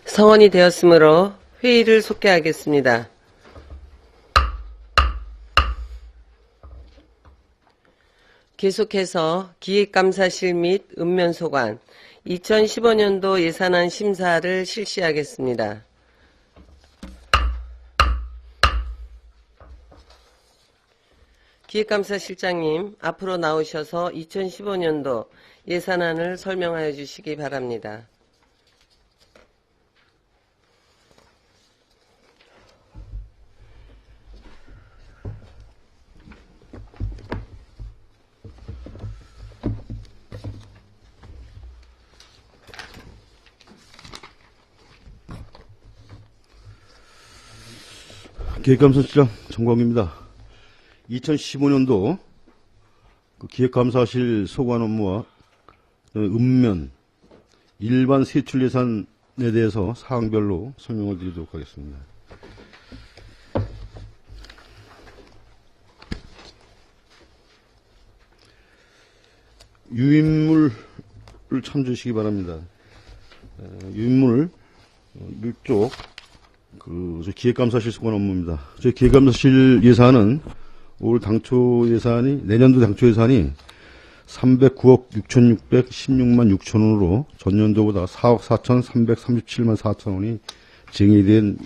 성원이 되었으므로 회의를 속개하겠습니다. 계속해서 기획감사실 및 읍면소관 2015년도 예산안 심사를 실시하겠습니다. 기획감사실장님, 앞으로 나오셔서 2015년도 예산안을 설명하여 주시기 바랍니다. 기획감사실장 정광입니다. 2015년도 기획감사실 소관 업무와 읍면, 일반 세출 예산에 대해서 사항별로 설명을 드리도록 하겠습니다. 유인물을 참조하시기 바랍니다. 유인물 1쪽 기획감사실 소관 업무입니다. 저희 기획감사실 예산은 올 당초 예산이, 내년도 당초 예산이 309억 6,616만 6천 원으로 전년도보다 4억 4,337만 4천 원이 증액된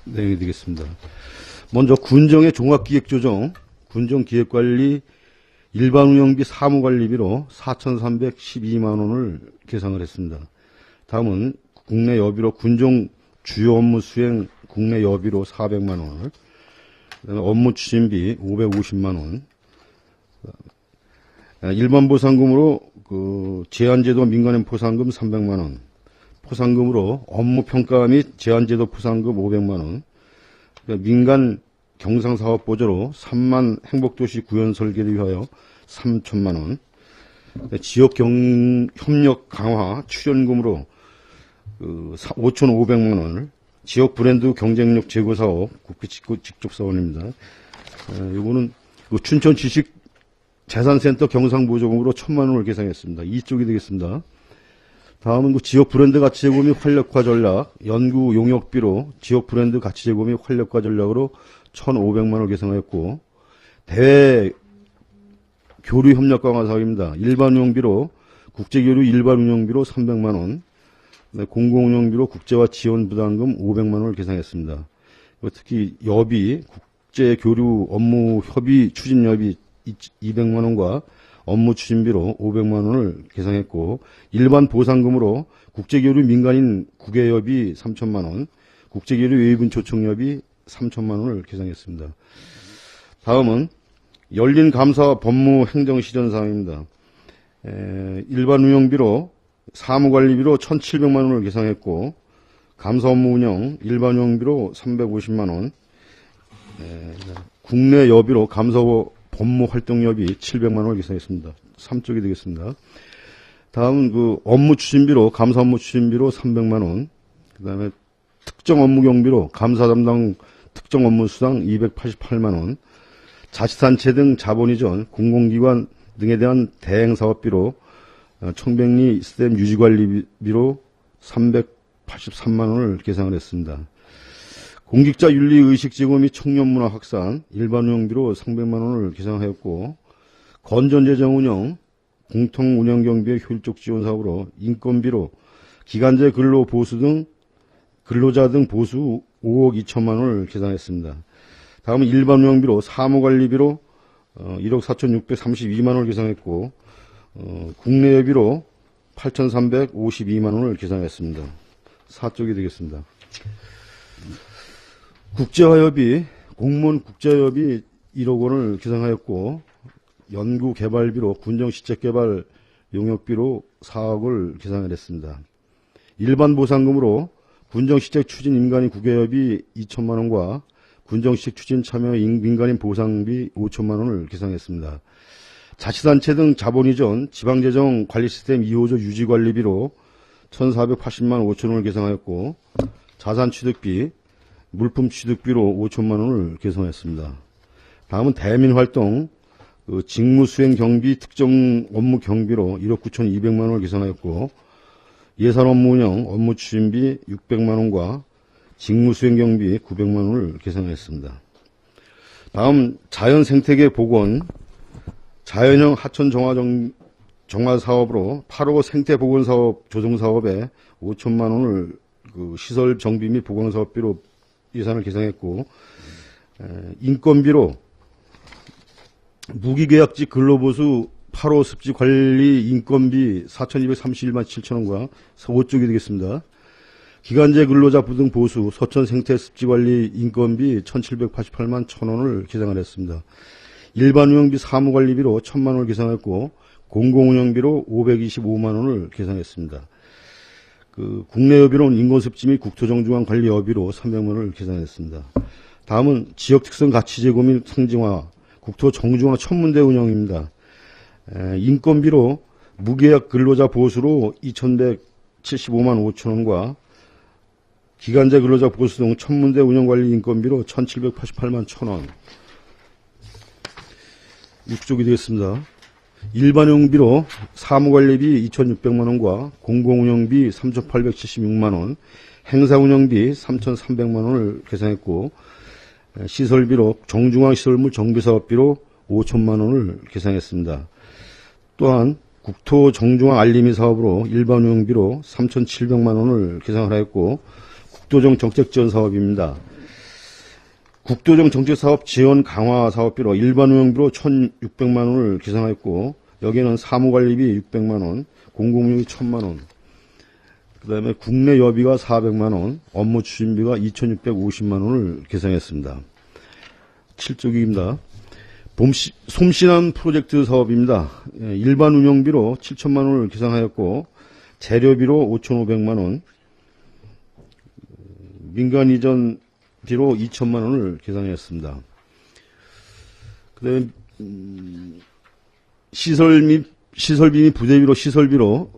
내용이 되겠습니다. 먼저 군정의 종합기획조정, 군정기획관리 일반운영비 사무관리비로 4,312만 원을 계상을 했습니다. 다음은 국내 여비로 군정 주요 업무 수행 국내 여비로 400만 원을, 그다음에 업무 추진비 550만 원, 일반 보상금으로 제한제도 민간인 포상금 300만 원, 포상금으로 업무 평가 및 제한제도 포상금 500만 원, 민간 경상사업 보조로 3만 행복도시 구현 설계를 위하여 3천만 원, 지역 협력 강화 출연금으로 5,500만 원을, 지역 브랜드 경쟁력 제고 사업 국비 직접 사원입니다. 이거는 춘천 지식 재산센터 경상보조금으로 1,000만 원을 계상했습니다. 이쪽이 되겠습니다. 다음은 지역 브랜드 가치 제고 및 활력화 전략, 연구 용역비로 지역 브랜드 가치 제고 및 활력화 전략으로 1,500만 원을 계상했고, 대외 교류 협력 강화 사업입니다. 일반 운영비로 국제교류 일반 운영비로 300만 원, 공공운영비로 국제화 지원 부담금 500만 원을 계상했습니다. 특히 여비, 국제교류 업무 협의 추진여비 200만 원과 업무 추진비로 500만 원을 계상했고, 일반 보상금으로 국제교류 민간인 국외여비 3천만 원, 국제교류 외국인 초청여비 3천만 원을 계상했습니다. 다음은 열린 감사 법무 행정 시전 사항입니다. 일반 운영비로 사무관리비로 1,700만 원을 계상했고, 감사 업무 운영 일반 운영비로 350만 원, 국내 여비로 감사 법무 활동여비 700만 원을 계상했습니다. 3쪽이 되겠습니다. 다음은 업무 추진비로 감사 업무 추진비로 300만 원, 그 다음에 특정 업무 경비로 감사 담당 특정 업무 수당 288만 원, 자치단체 등 자본이전 공공기관 등에 대한 대행사업비로 청백리 스댐 유지관리비로 383만 원을 계상을 했습니다. 공직자 윤리의식 제고 및 청년문화 확산 일반 운영비로 300만 원을 계상하였고, 건전재정 운영 공통운영경비의 효율적 지원 사업으로 인건비로 기간제 근로보수 등 근로자 등 보수 5억 2천만 원을 계상했습니다. 다음은 일반 운영비로 사무관리비로 1억 4,632만 원을 계상했고, 국내 여비로 8,352만 원을 계상했습니다. 4쪽이 되겠습니다. 국제화여비, 공무원 국제화여비 1억 원을 계상하였고, 연구개발비로 군정시책개발 용역비로 4억을 계상을 했습니다. 일반 보상금으로 군정시책 추진 민간인 국외여비 2천만 원과 군정시책 추진 참여 민간인 보상비 5천만 원을 계상했습니다. 자치단체 등 자본이전 지방재정 관리 시스템 2호조 유지관리비로 1,480만 5천 원을 계상하였고, 자산취득비, 물품취득비로 5천만 원을 계상했습니다. 다음은 대민활동 직무수행 경비 특정 업무 경비로 1억 9,200만 원을 계상하였고, 예산 업무 운영, 업무 추진비 600만원과 직무 수행 경비 900만원을 계산했습니다. 다음 자연 생태계 복원, 자연형 하천 정화 사업으로 8호 생태 복원 사업 조성 사업에 5천만원을 그 시설 정비 및 복원 사업비로 예산을 계산했고, 인건비로 무기계약직 근로보수 8호 습지 관리 인건비 4,231만 7천원과 5쪽이 되겠습니다. 기간제 근로자 부등 보수 서천 생태 습지 관리 인건비 1,788만 1천원을 계산을 했습니다. 일반 운영비 사무 관리비로 1,000만원을 계산했고, 공공운영비로 525만원을 계산했습니다. 그 국내 여비로는 인건습지 및 국토정중앙 관리 여비로 300만원을 계산했습니다. 다음은 지역특성 가치 제고 및 상징화, 국토정중앙 천문대 운영입니다. 인건비로 무계약 근로자 보수로 2,175만 5천원과 기간제 근로자 보수 등 천문대 운영관리 인건비로 1,788만 1천원. 6쪽이 되겠습니다. 일반 운영비로 사무관리비 2,600만원과 공공운영비 3,876만원, 행사운영비 3,300만원을 계산했고, 시설비로 정중앙 시설물 정비사업비로 5천만원을 계산했습니다. 또한 국토 정중앙 알림이 사업으로 일반 운영비로 3,700만원을 계산을 하였고, 국도정 정책지원 사업입니다. 국도정 정책사업 지원 강화 사업비로 일반 운영비로 1,600만원을 계산하였고, 여기에는 사무관리비 600만원, 공공운영비 1,000만원, 그 다음에 국내 여비가 400만원, 업무 추진비가 2,650만원을 계산했습니다. 7쪽입니다. 솜씨난 프로젝트 사업입니다. 일반 운영비로 7천만원을 계산하였고, 재료비로 5,500만원, 민간 이전 비로 2천만원을 계산했습니다. 그 다음에, 시설비 및 부대비로 시설비로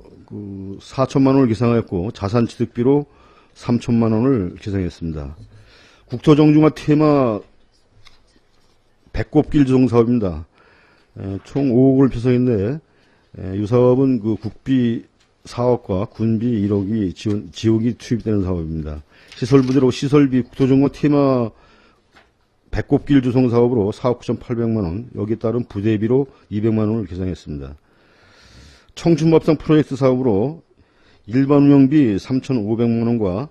4천만원을 계산하였고, 자산취득비로 3천만원을 계산했습니다. 국토정중화 테마 배꼽길 조성 사업입니다. 총 5억을 편성했는데, 이 사업은 그 국비 4억과 군비 1억이 지역이 투입되는 사업입니다. 시설부대로 시설비 국토정화 테마 배꼽길 조성 사업으로 4억 9,800만원, 여기에 따른 부대비로 200만원을 계산했습니다. 청춘밥상 프로젝트 사업으로 일반 운영비 3,500만원과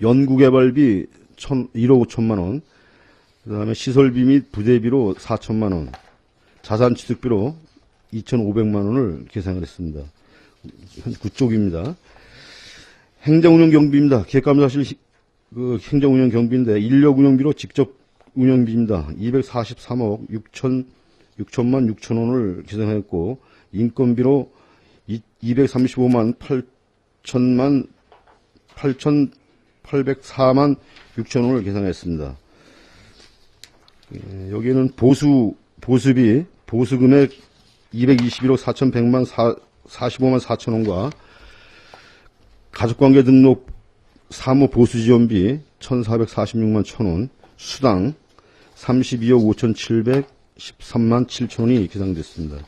연구개발비 1억 5천만원, 그 다음에 시설비 및 부대비로 4천만원, 자산취득비로 2,500만원을 계산을 했습니다. 9쪽입니다. 행정운영 경비입니다. 기획감사실 행정운영 경비인데, 인력운영비로 직접 운영비입니다. 243억 6천만 6천원을 계산했고, 인건비로 235만 8,804만 6천원을 계산했습니다. 여기에는 보수비, 보수금액 221억 4,100만 45만 4천원과 가족관계 등록 사무 보수지원비 1,446만 1천원, 수당 32억 5,713만 7천원이 계산됐습니다.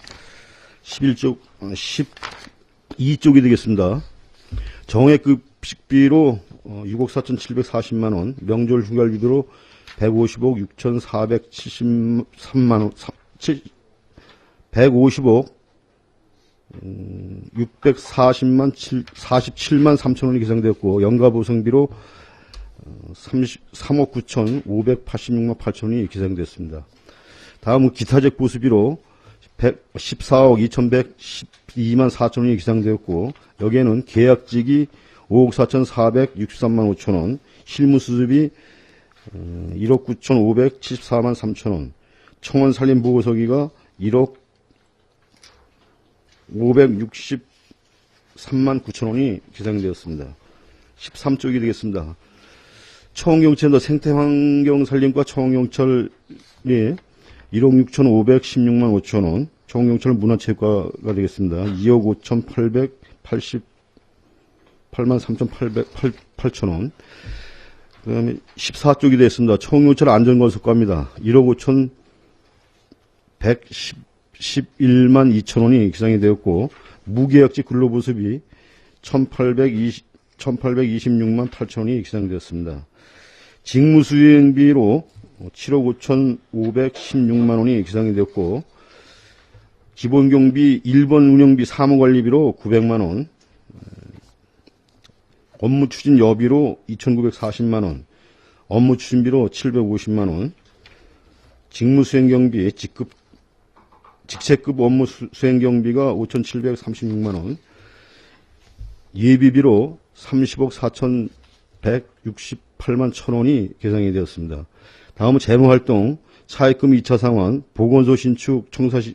12쪽이 되겠습니다. 정액급식비로 6억 4,740만원, 명절 휴가비로 150억 6,473만원, 150억 47만 3천원이 계산되었고, 연가보상비로 3억 9,586만 8천원이 계산됐습니다. 다음은 기타적 보수비로 14억 2,112만 4천원이 계산되었고, 여기에는 계약직이 5억 4,463만 5천원, 실무수습이 1억 9,574만 3천원, 청원 산림보호서기가 1억 563만 9천원이 계산되었습니다. 13쪽이 되겠습니다. 청원경찰도 생태환경산림과 청원경찰이 1억 6,516만 5천원, 청원경찰 문화체육과가 되겠습니다. 2억 5,888만 3,800원. 그 다음에 14쪽이 되겠습니다. 청원경찰 안전건설과입니다. 1억 5,111만 2천원이 계산이 되었고, 무계약직 근로보수비 1826만 8천원이 기상되었습니다. 직무수행비로 7억 5,516만 원이 기상이 되었고, 기본경비 1번 운영비 사무관리비로 900만 원, 업무추진 여비로 2,940만 원, 업무추진비로 750만 원, 직무수행경비 직책급 업무수행경비가 5,736만 원, 예비비로 30억 4,168만 1,000원이 계상이 되었습니다. 다음은 재무활동, 차입금 2차 상환, 보건소 신축 청사시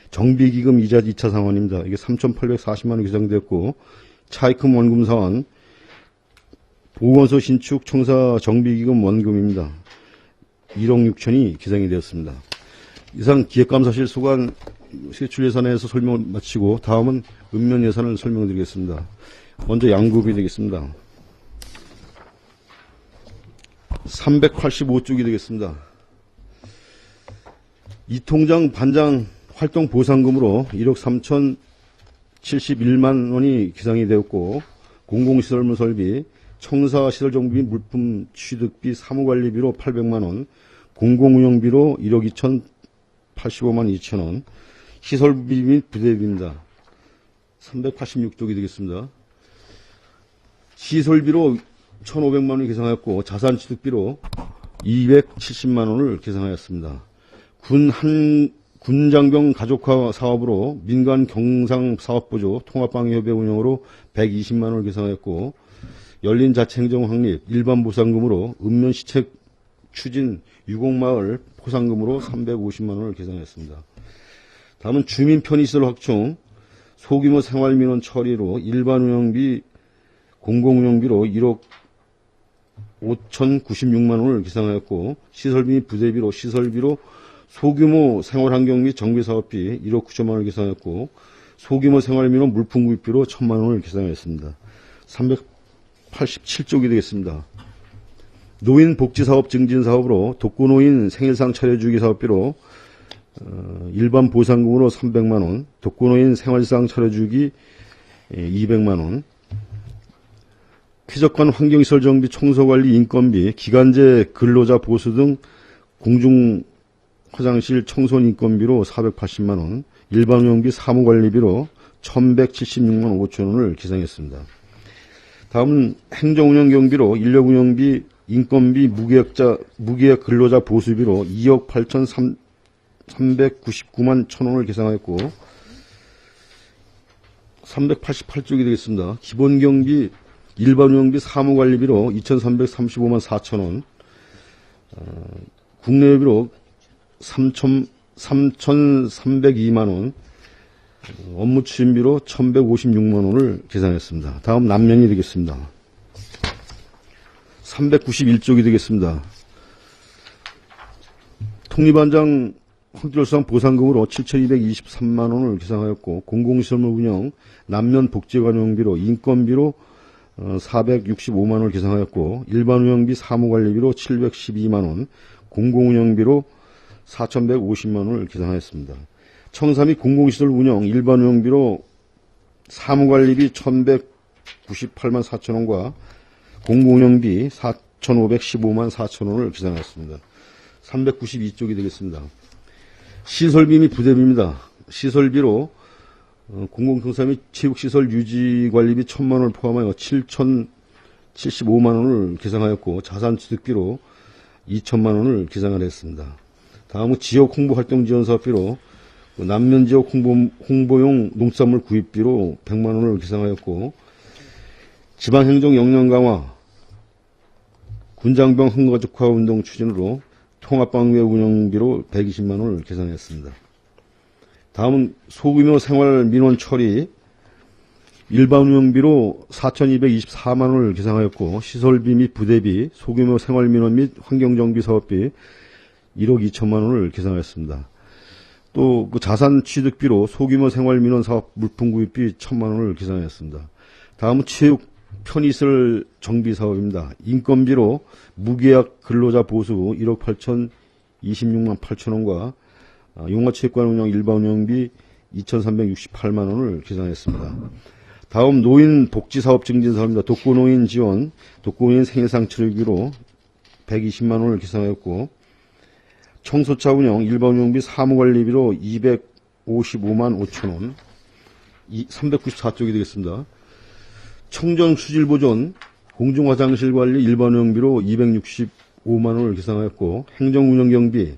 정비기금 이자 2차 상환입니다. 이게 3,840만 원 계상되었고, 차입금 원금 상환, 보건소 신축 청사 정비기금 원금입니다. 1억 6천이 계상이 되었습니다. 이상 기획감사실 소관 세출예산에서 설명을 마치고 다음은 읍면예산을 설명드리겠습니다. 먼저 양구비 되겠습니다. 385쪽이 되겠습니다. 이통장 반장 활동 보상금으로 1억 3,071만 원이 기상이 되었고, 공공시설물 설비, 청사시설 정비 물품 취득비 사무관리비로 800만 원, 공공운영비로 1억 2,085만 2천 원, 시설비 및 부대비입니다. 386쪽이 되겠습니다. 시설비로 1,500만 원이 계상하였고, 자산취득비로 270만 원을 계상하였습니다. 군장병 가족화 사업으로 민간 경상사업부조 통합방위협회 운영으로 120만 원을 계상하였고, 열린 자치행정 확립 일반 보상금으로 읍면 시책 추진 유곡마을 포상금으로 350만 원을 계상했습니다. 다음은 주민 편의시설 확충 소규모 생활민원 처리로 일반 운영비 공공운영비로 1억 5,096만 원을 계상하였고, 시설비 및 부대비로 시설비로 소규모 생활환경 및 정비사업비 1억 9천만 원을 계상했고, 소규모 생활민원 물품구입비로 1,000만 원을 계상했습니다. 387쪽이 되겠습니다. 노인복지사업 증진사업으로 독거노인 생일상 차려주기 사업비로 일반 보상금으로 300만 원, 독거노인 생활상 차려주기 200만 원, 쾌적한 환경시설 정비, 청소관리, 인건비, 기간제 근로자 보수 등 공중 화장실 청소년 인건비로 480만 원, 일반 운영비 사무관리비로 1,176만 5천 원을 계상했습니다. 다음은 행정운영경비로 인력운영비, 인건비, 무계약 근로자 보수비로 2억 8,399만 1천 원을 계상하였고, 388쪽이 되겠습니다. 기본경비, 일반운영비 사무관리비로 2,335만 4천 원, 국내비로 3,302만 원, 업무추진비로 1,156만 원을 계상했습니다. 다음 남면이 되겠습니다. 391쪽이 되겠습니다. 통리반장 확대월상 보상금으로 7,223만 원을 계상하였고, 공공시설물 운영 남면 복지관용비로 인건비로 465만 원을 계상하였고, 일반 운영비 사무관리비로 712만 원, 공공운영비로 4,150만 원을 계상하였습니다. 청사 및 공공시설 운영 일반 운영비로 사무관리비 1,198만 4천 원과 공공운영비 4,515만 4천 원을 계상하였습니다. 392쪽이 되겠습니다. 시설비 및 부대비입니다. 시설비로 공공청사 및 체육시설 유지관리비 1,000만 원을 포함하여 7,075만 원을 계상하였고, 자산취득비로 2천만 원을 계상을 했습니다. 다음은 지역 홍보활동 지원사업비로 남면 지역 홍보용 농수산물 구입비로 100만 원을 계상하였고, 지방행정 역량 강화, 군장병 흥가족화 운동 추진으로 통합방위회 운영비로 120만 원을 계상했습니다. 다음은 소규모 생활 민원 처리 일반 운영비로 4,224만 원을 계상하였고, 시설비 및 부대비, 소규모 생활 민원 및 환경정비 사업비 1억 2천만 원을 계상하였습니다. 또 그 자산 취득비로 소규모 생활 민원 사업 물품 구입비 1,000만 원을 계상하였습니다. 다음은 체육 편의시설 정비 사업입니다. 인건비로 무계약 근로자 보수 1억 8,026만 8천 원과 용화체육관 운영 일반 운영비 2,368만 원을 계산했습니다. 다음 노인 복지 사업 증진 사업입니다. 독거노인 지원, 독거노인 생일상 치르기로 120만 원을 계산하였고, 청소차 운영, 일반 운영비 사무관리비로 255만 5천 원, 394쪽이 되겠습니다. 청정 수질 보존, 공중화장실 관리 일반 운영비로 265만 원을 계산하였고, 행정 운영 경비,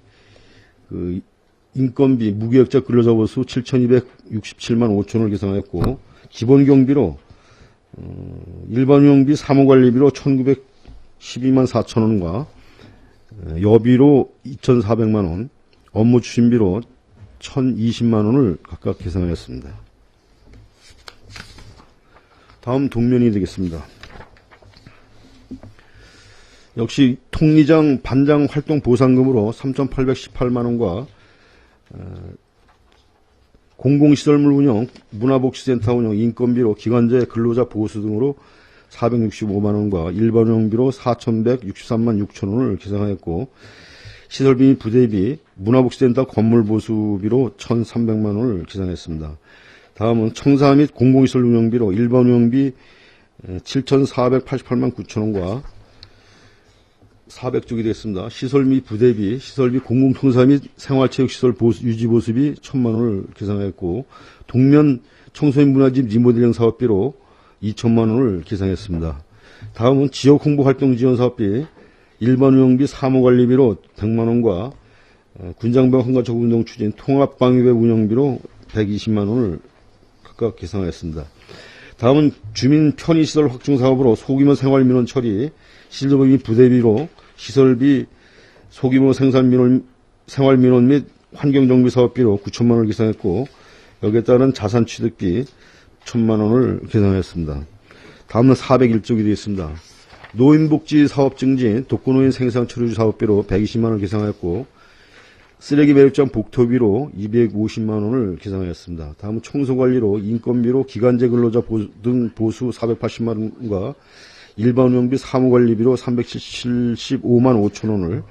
인건비, 무계획자 근로자 보수 7,267만 5천 원을 계산하였고, 기본 경비로 일반 운영비 사무관리비로 1,912만 4천 원과 여비로 2,400만 원, 업무 추진비로 1,020만 원을 각각 계산하였습니다. 다음 동면이 되겠습니다. 역시 통리장 반장 활동 보상금으로 3,818만 원과 공공시설물 운영, 문화복지센터 운영, 인건비로 기관제 근로자 보수 등으로 465만 원과 일반 운영비로 4,163만 6천 원을 계산하였고, 시설비 부대비, 문화복지센터 건물 보수비로 1,300만 원을 계산했습니다. 다음은 청사 및 공공시설 운영비로 일반 운영비 7,488만 9천 원과 400쪽이 되겠습니다. 시설 및 부대비, 시설비 공공청사 및 생활체육시설 유지 보수비 1,000만 원을 계산했고, 동면 청소년 문화집 리모델링 사업비로 2천만 원을 계산했습니다. 다음은 지역 홍보 활동 지원 사업비, 일반 운영비 사무관리비로 100만 원과 군장병 환가적 운동 추진 통합방위배 운영비로 120만 원을 각각 계산하였습니다. 다음은 주민 편의시설 확충 사업으로 소규모 생활민원 처리, 시설비 부대비로 시설비 소규모 생활민원 및 환경정비 사업비로 9천만 원을 계산했고, 여기에 따른 자산 취득비 1,000만 원을 계산했습니다. 다음은 401쪽이 되겠습니다. 노인복지 사업 증진, 독거노인 생산 처리주 사업비로 120만 원을 계산하였고, 쓰레기 매립장 복토비로 250만 원을 계산하였습니다. 다음은 청소관리로 인건비로 기간제 근로자 등 보수 480만 원과 일반 운영비 사무관리비로 375만 5천 원을,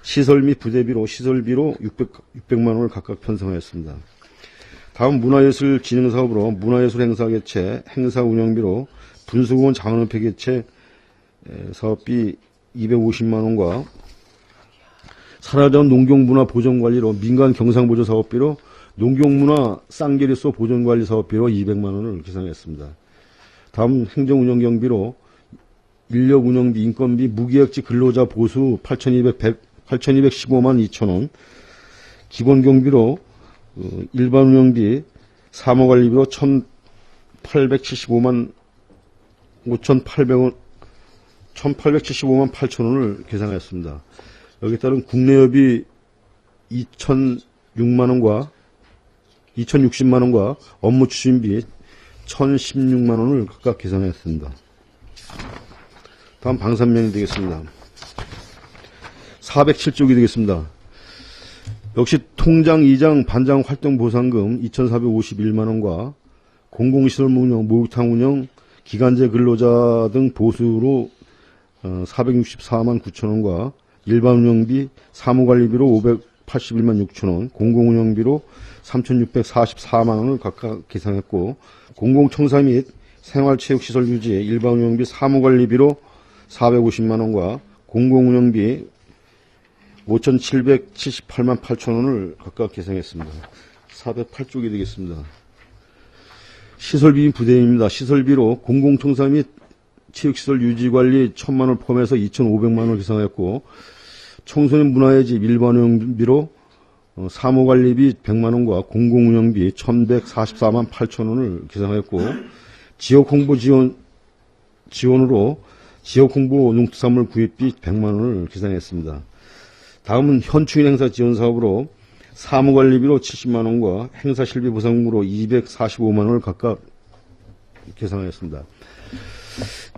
시설 및 부대비로 시설비로 600만 원을 각각 편성하였습니다. 다음 문화예술 진흥 사업으로 문화예술 행사 개최, 행사 운영비로 분수공원 장원협회 개최 사업비 250만 원과 산하자원 농경문화 보존관리로 민간 경상보조 사업비로 농경문화 쌍계리소 보존관리 사업비로 200만 원을 계산했습니다. 다음 행정운영 경비로 인력 운영비, 인건비, 무계약직 근로자 보수 8,215만 2천 원, 기본 경비로 일반 운영비, 사무관리비로 1,875만 5,800원, 1,875만 8천 원을 계산하였습니다. 여기에 따른 국내여비 2,006만 원과 2,060만 원과 업무 추진비 1,016만 원을 각각 계산했습니다. 다음 방산면이 되겠습니다. 407쪽이 되겠습니다. 역시 통장 2장 반장 활동 보상금 2,451만 원과 공공시설 운영, 목욕탕 운영, 기간제 근로자 등 보수로 464만 9천 원과 일반 운영비, 사무관리비로 581만 6천 원, 공공운영비로 3,644만 원을 각각 계산했고, 공공청사 및 생활체육시설 유지, 일반 운영비, 사무관리비로 450만 원과 공공운영비 5,778만 8천 원을 각각 계산했습니다. 408쪽이 되겠습니다. 시설비 부대입니다. 시설비로 공공청사 및 체육시설 유지관리 1,000만 원을 포함해서 2,500만 원을 계산했고, 청소년 문화의 집 일반 운영비로 사무관리비 100만 원과 공공운영비 1,144만 8천 원을 계산했고, 지역홍보 지원으로 지역홍보 농특산물 구입비 100만 원을 계산했습니다. 다음은 현충일 행사 지원 사업으로 사무관리비로 70만 원과 행사실비 보상금으로 245만 원을 각각 계산하였습니다.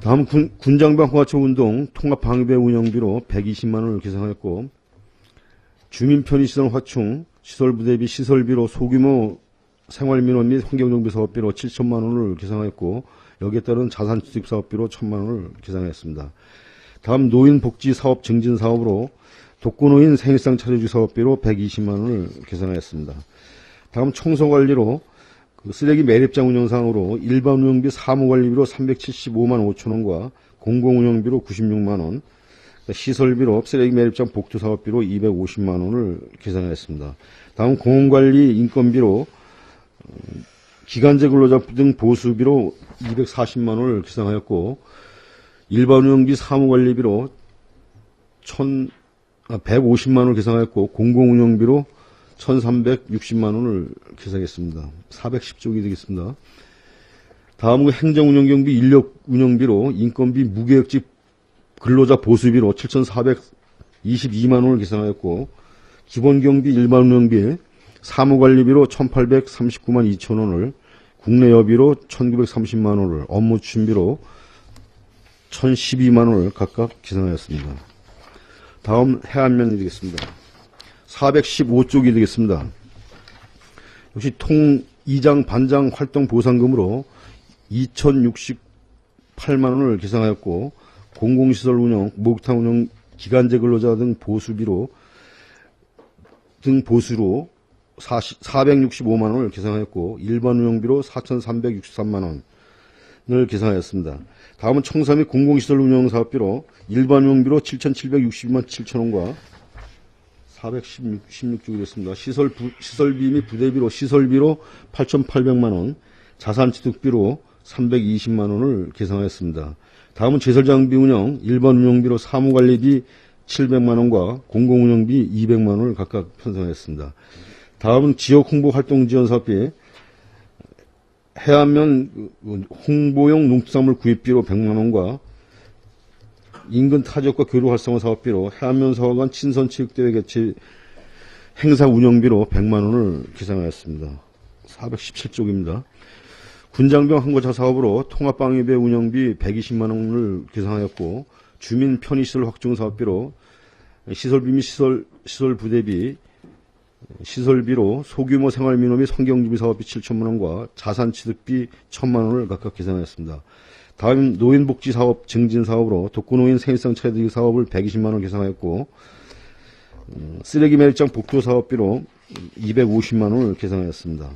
다음 군장병 허가처 운동 통합방위배 운영비로 120만 원을 계산하였고, 주민편의시설 확충 시설부대비 시설비로 소규모 생활민원 및 환경정비 사업비로 7천만 원을 계산하였고, 여기에 따른 자산취득 사업비로 1,000만 원을 계산했습니다. 다음 노인복지 사업 증진 사업으로 독거노인 생일상 차려주기 사업비로 120만 원을 계산하였습니다. 다음 청소관리로 그 쓰레기 매립장 운영상으로 일반 운영비 사무관리비로 375만 5천 원과 공공운영비로 96만 원, 시설비로 쓰레기 매립장 복도사업비로 250만 원을 계산했습니다. 다음 공원관리 인건비로 기간제 근로자 등 보수비로 240만 원을 계산하였고, 일반 운영비 사무관리비로 150만 원을 계산하였고, 공공운영비로 1360만 원을 계산했습니다. 410쪽이 되겠습니다. 다음은 행정운영경비 인력운영비로 인건비 무계획직 근로자 보수비로 7,422만 원을 계산하였고, 기본경비 일반운영비 사무관리비로 1,839만 2천 원을, 국내여비로 1,930만 원을, 업무추진비로 1,012만 원을 각각 계산하였습니다. 다음 해안면이 되겠습니다. 415쪽이 되겠습니다. 역시 이장 반장 활동 보상금으로 2,068만 원을 계산하였고, 공공시설 운영, 목욕탕 운영, 기간제 근로자 등 보수로 465만 원을 계산하였고, 일반 운영비로 4,363만 원을 계산하였습니다. 다음은 청사 및 공공시설 운영 사업비로 일반 운영비로 7,762만 7천 원과 416쪽이 됐습니다. 시설비 및 부대비로 시설비로 8,800만 원, 자산취득비로 320만 원을 계산하였습니다. 다음은 제설장비 운영, 일반 운영비로 사무관리비 700만 원과 공공운영비 200만 원을 각각 편성했습니다. 다음은 지역홍보활동지원사업비, 해안면 홍보용 농수산물 구입비로 100만 원과 인근 타지역과 교류 활성화 사업비로 해안면 서관 친선체육대회 개최 행사 운영비로 100만 원을 계산하였습니다. 417쪽입니다. 군장병 항거차 사업으로 통합방위배 운영비 120만 원을 계산하였고, 주민 편의시설 확충 사업비로 시설비 및 시설 부대비, 시설비로 소규모 생활민원 및 성경준비 사업비 7천만 원과 자산취득비 1,000만 원을 각각 계산하였습니다. 다음 노인복지 사업 증진 사업으로 독거노인 생일상 차려드리기 사업을 120만 원 계산하였고, 쓰레기 매립장 복도 사업비로 250만 원을 계산하였습니다.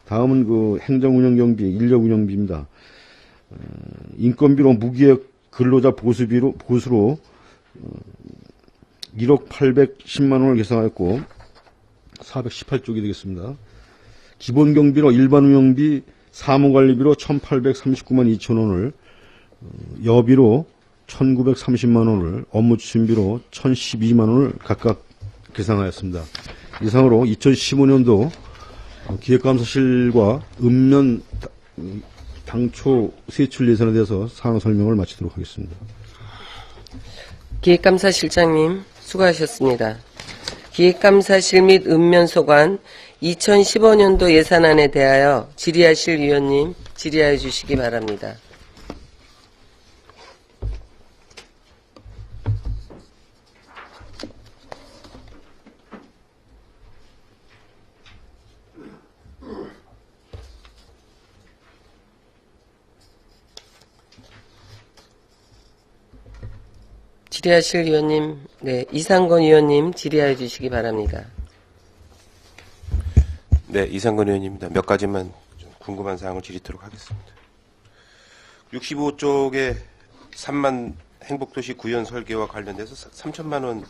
다음은 그 행정운영경비, 인력운영비입니다. 인건비로 무기획 근로자 보수로 1억 810만 원을 계산하였고, 418쪽이 되겠습니다. 기본경비로 일반 운영비 사무관리비로 1,839만 2천 원을, 여비로 1,930만 원을, 업무추진비로 1,012만 원을 각각 계산하였습니다. 이상으로 2015년도 기획감사실과 읍면 당초 세출 예산에 대해서 상황 설명을 마치도록 하겠습니다. 기획감사실장님 수고하셨습니다. 기획감사실 및 읍면소관 2015년도 예산안에 대하여 질의하실 위원님 질의하여 주시기 바랍니다. 질의하실 위원님, 네, 이상건 위원님 질의하여 주시기 바랍니다. 네, 이상건 의원입니다. 몇 가지만 좀 궁금한 사항을 질의토록 하겠습니다. 65쪽에 3만 행복도시 구현 설계와 관련돼서 3천만 원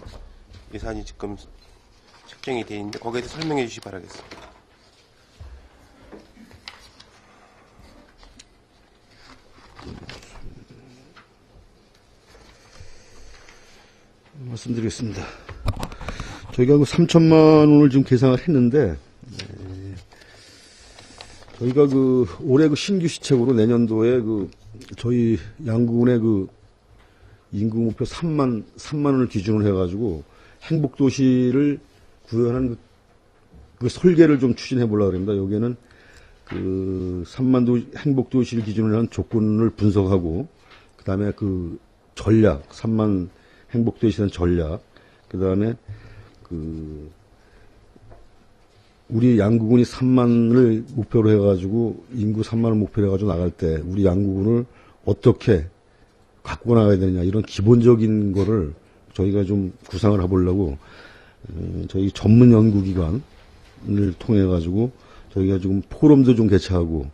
예산이 지금 책정이 되어 있는데 거기에 대해서 설명해 주시기 바라겠습니다. 말씀드리겠습니다. 저희가 그 3천만 원을 지금 계산을 했는데, 저희가 그 올해 그 신규 시책으로 내년도에 그 저희 양구군의 그 인구 목표 3만 원을 기준으로 해가지고 행복도시를 구현한 그 설계를 좀 추진해 보려고 합니다. 여기에는 그 3만 행복도시를 기준으로 한 조건을 분석하고, 그 다음에 그 전략, 3만 행복도시라는 전략, 그 다음에 그 우리 양구군이 3만을 목표로 해가지고 인구 3만을 목표로 해가지고 나갈 때 우리 양구군을 어떻게 갖고 나가야 되느냐, 이런 기본적인 거를 저희가 좀 구상을 해보려고 저희 전문 연구기관을 통해 가지고 저희가 지금 포럼도 좀 개최하고,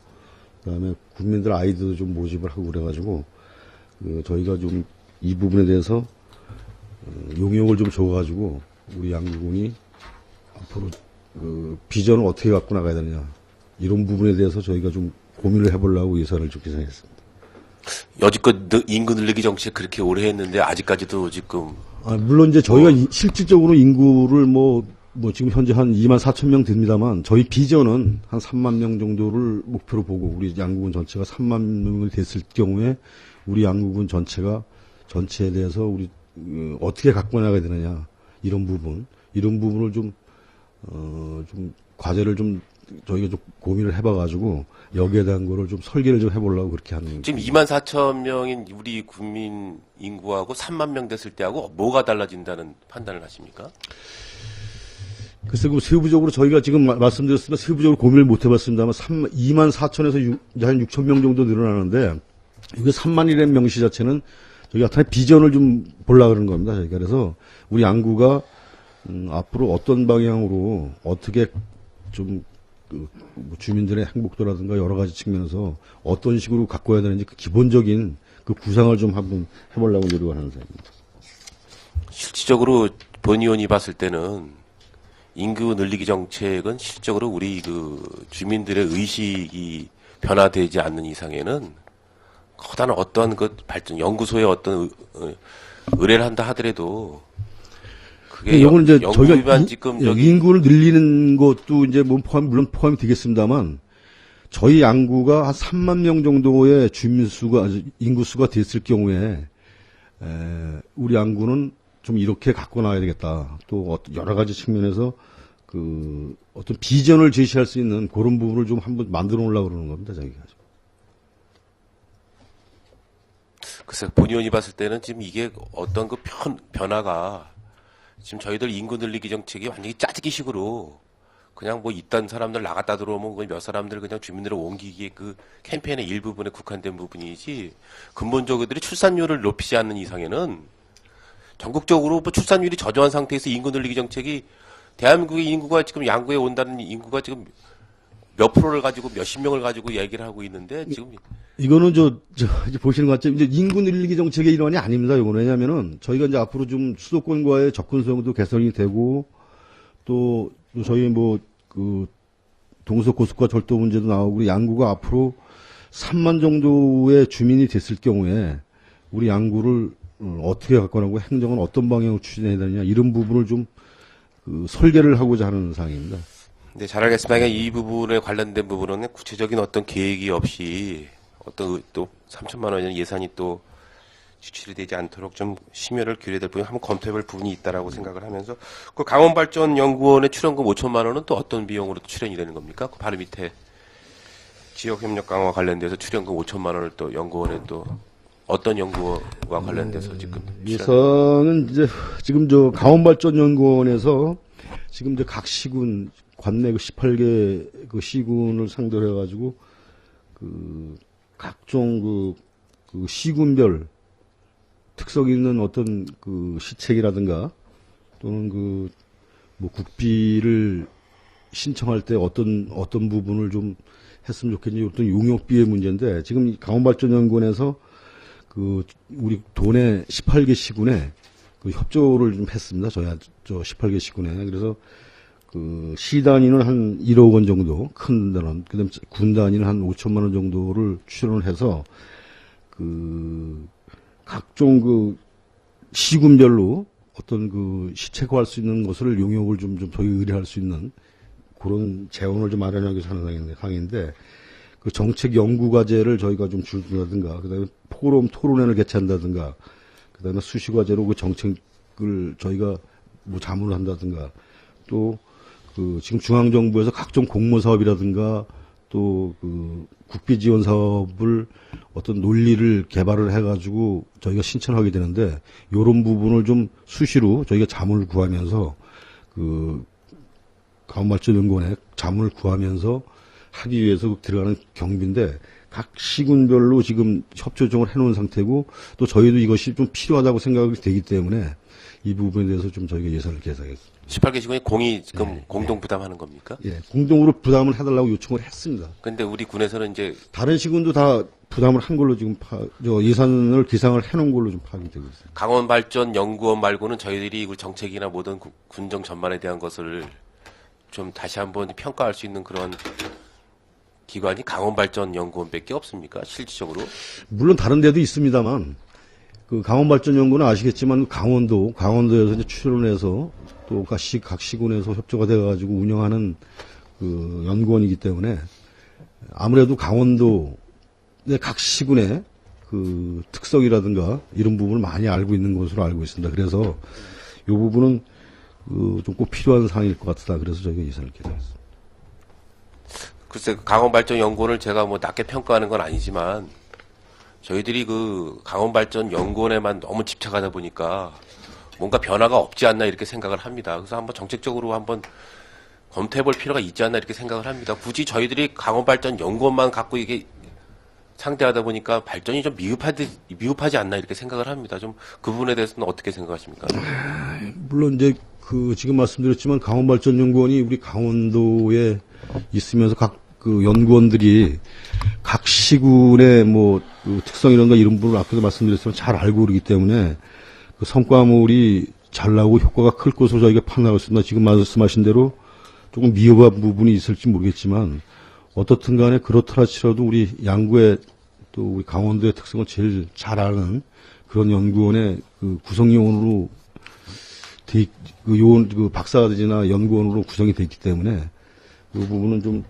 그다음에 국민들 아이들도 좀 모집을 하고 그래가지고, 저희가 좀 이 부분에 대해서 용역을 좀 줘가지고 우리 양구군이 앞으로 비전을 어떻게 갖고 나가야 되느냐 이런 부분에 대해서 저희가 좀 고민을 해보려고 예산을 좀 계산했습니다. 여지껏 인구 늘리기 정책 그렇게 오래 했는데 아직까지도 지금 물론 이제 저희가 실질적으로 인구를 지금 현재 한 2만 4천 명 됩니다만 저희 비전은 한 3만 명 정도를 목표로 보고 우리 양구군 전체가 3만 명이 됐을 경우에 우리 양구군 전체에 대해서 우리 어떻게 갖고 나가야 되느냐 이런 부분을 좀 과제를 좀 저희가 좀 고민을 해봐가지고 여기에 대한 거를 좀 설계를 좀 해보려고 그렇게 하는. 지금 2만 4천 명인 우리 국민 인구하고 3만 명 됐을 때하고 뭐가 달라진다는 판단을 하십니까? 글쎄, 세부적으로 저희가 지금 말씀드렸으면 세부적으로 고민을 못 해봤습니다만 2만 4천에서 한 6천 명 정도 늘어나는데 이게 3만이라는 명시 자체는 저희가 하여튼 비전을 좀 보려고 그러는 겁니다. 저희가 그래서 우리 양구가 앞으로 어떤 방향으로 어떻게 좀 주민들의 행복도라든가 여러 가지 측면에서 어떤 식으로 가꿔야 되는지 그 기본적인 그 구상을 좀 한번 해보려고 노력을 하는 사람입니다. 실질적으로 본 의원이 봤을 때는 인구 늘리기 정책은 실질적으로 우리 주민들의 의식이 변화되지 않는 이상에는 커다란 어떤 발전, 연구소에 어떤 의뢰를 한다 하더라도 그게 이건 이제 연구비만 지금 인구를 늘리는 것도 이제 물론 포함이 되겠습니다만 저희 양구가 한 3만 명 정도의 인구수가 됐을 경우에 우리 양구는 좀 이렇게 갖고 나가야 되겠다. 또 여러 가지 측면에서 어떤 비전을 제시할 수 있는 그런 부분을 좀 한번 만들어 놓으려고 그러는 겁니다, 저희가. 글쎄, 본 의원이 봤을 때는 지금 이게 어떤 변화가 지금 저희들 인구 늘리기 정책이 완전히 짜증기식으로 그냥 있던 사람들 나갔다 들어오면 몇 사람들 그냥 주민들을 옮기기에 캠페인의 일부분에 국한된 부분이지 근본적으로 출산율을 높이지 않는 이상에는 전국적으로 출산율이 저조한 상태에서 인구 늘리기 정책이 대한민국의 인구가 지금 양구에 온다는 인구가 지금 몇 프로를 가지고 몇십 명을 가지고 얘기를 하고 있는데 지금 이거는 이제 보시는 것 같지만 이제 인구 늘리기 정책의 일환이 아닙니다. 이거는 왜냐면은 저희가 이제 앞으로 좀 수도권과의 접근성도 개선이 되고 또 저희 동서 고속화 절도 문제도 나오고 양구가 앞으로 3만 정도의 주민이 됐을 경우에 우리 양구를 어떻게 갖고 나가고 행정은 어떤 방향으로 추진해야 되느냐 이런 부분을 좀 설계를 하고자 하는 사항입니다. 네, 잘 알겠습니다. 이 부분에 관련된 부분은 구체적인 어떤 계획이 없이 또 3천만 원의 예산이 또 지출이 되지 않도록 좀 심혈을 기울여야 될 부분이 한번 검토해볼 부분이 있다라고 생각을 하면서 강원발전연구원의 출연금 5천만 원은 또 어떤 비용으로 출연이 되는 겁니까? 바로 밑에 지역협력 강화 관련돼서 출연금 5천만 원을 또 연구원에 또 어떤 연구와 관련돼서 지금 예산은 이제 지금 강원발전연구원에서 지금 이제 각 시군 관내 18개 시군을 상대로 해가지고 각종 시군별 특성 있는 어떤 시책이라든가 또는 국비를 신청할 때 어떤 부분을 좀 했으면 좋겠니 어떤 용역비의 문제인데 지금 강원발전연구원에서 우리 도내 18개 시군에 협조를 좀 했습니다. 저 18개 시군에. 그래서 시 단위는 한 1억 원 정도, 큰 단원, 그 다음에 군 단위는 한 5천만 원 정도를 출연을 해서, 각종 시군별로 어떤 시책화할 수 있는 것을 용역을 좀 저희 의뢰할 수 있는 그런 재원을 좀 마련하기 위해서 하는 상황인데, 정책 연구 과제를 저희가 좀 준다든가, 그 다음에 포럼 토론회를 개최한다든가, 그 다음에 수시 과제로 정책을 저희가 자문을 한다든가, 또, 지금 중앙정부에서 각종 공모 사업이라든가 또 국비 지원 사업을 어떤 논리를 개발을 해가지고 저희가 신청하게 되는데 이런 부분을 좀 수시로 저희가 자문을 구하면서 강원발전연구원에 자문을 구하면서 하기 위해서 들어가는 경비인데 각 시군별로 지금 협조 요청을 해놓은 상태고 또 저희도 이것이 좀 필요하다고 생각이 되기 때문에 이 부분에 대해서 좀 저희가 예산을 계산했습니다. 18개 직원이 공이 지금 공동 부담하는 겁니까? 예, 공동으로 부담을 해달라고 요청을 했습니다. 근데 우리 군에서는 이제 다른 시군도 다 부담을 한 걸로 지금 예산을 기상을 해놓은 걸로 좀 파악이 되고 있습니다. 강원발전연구원 말고는 저희들이 그 정책이나 모든 군정 전반에 대한 것을 좀 다시 한번 평가할 수 있는 그런 기관이 강원발전연구원밖에 없습니까? 실질적으로? 물론 다른 데도 있습니다만 그 강원발전연구는 아시겠지만 강원도에서 이제 출연을 해서 또 각 시군에서 협조가 돼가지고 운영하는 그 연구원이기 때문에 아무래도 강원도의 각 시군의 그 특성이라든가 이런 부분을 많이 알고 있는 것으로 알고 있습니다. 그래서 이 부분은 좀 꼭 필요한 사항일 것 같다. 그래서 저희가 예산을 계산했습니다. 글쎄, 강원발전연구원을 제가 뭐 낮게 평가하는 건 아니지만 저희들이 그 강원발전연구원에만 너무 집착하다 보니까 뭔가 변화가 없지 않나 이렇게 생각을 합니다. 그래서 한번 정책적으로 한번 검토해 볼 필요가 있지 않나 이렇게 생각을 합니다. 굳이 저희들이 강원발전연구원만 갖고 이게 상대하다 보니까 발전이 좀 미흡하지 않나 이렇게 생각을 합니다. 좀 그 부분에 대해서는 어떻게 생각하십니까? 물론 이제 지금 말씀드렸지만 강원발전연구원이 우리 강원도에 있으면서 각 그 연구원들이 각 시군의 그 특성이런가 이런 부분을 앞에서 말씀드렸지만 잘 알고 그러기 때문에 그 성과물이 잘 나오고 효과가 클 것으로 저희가 판단하고 있습니다. 지금 말씀하신 대로 조금 미흡한 부분이 있을지 모르겠지만 어떻든 간에 그렇더라 치더라도 우리 양구의 또 우리 강원도의 특성을 제일 잘 아는 그런 연구원의 그 구성요원으로 박사들이나 연구원으로 구성이 되어 있기 때문에 이 부분은 좀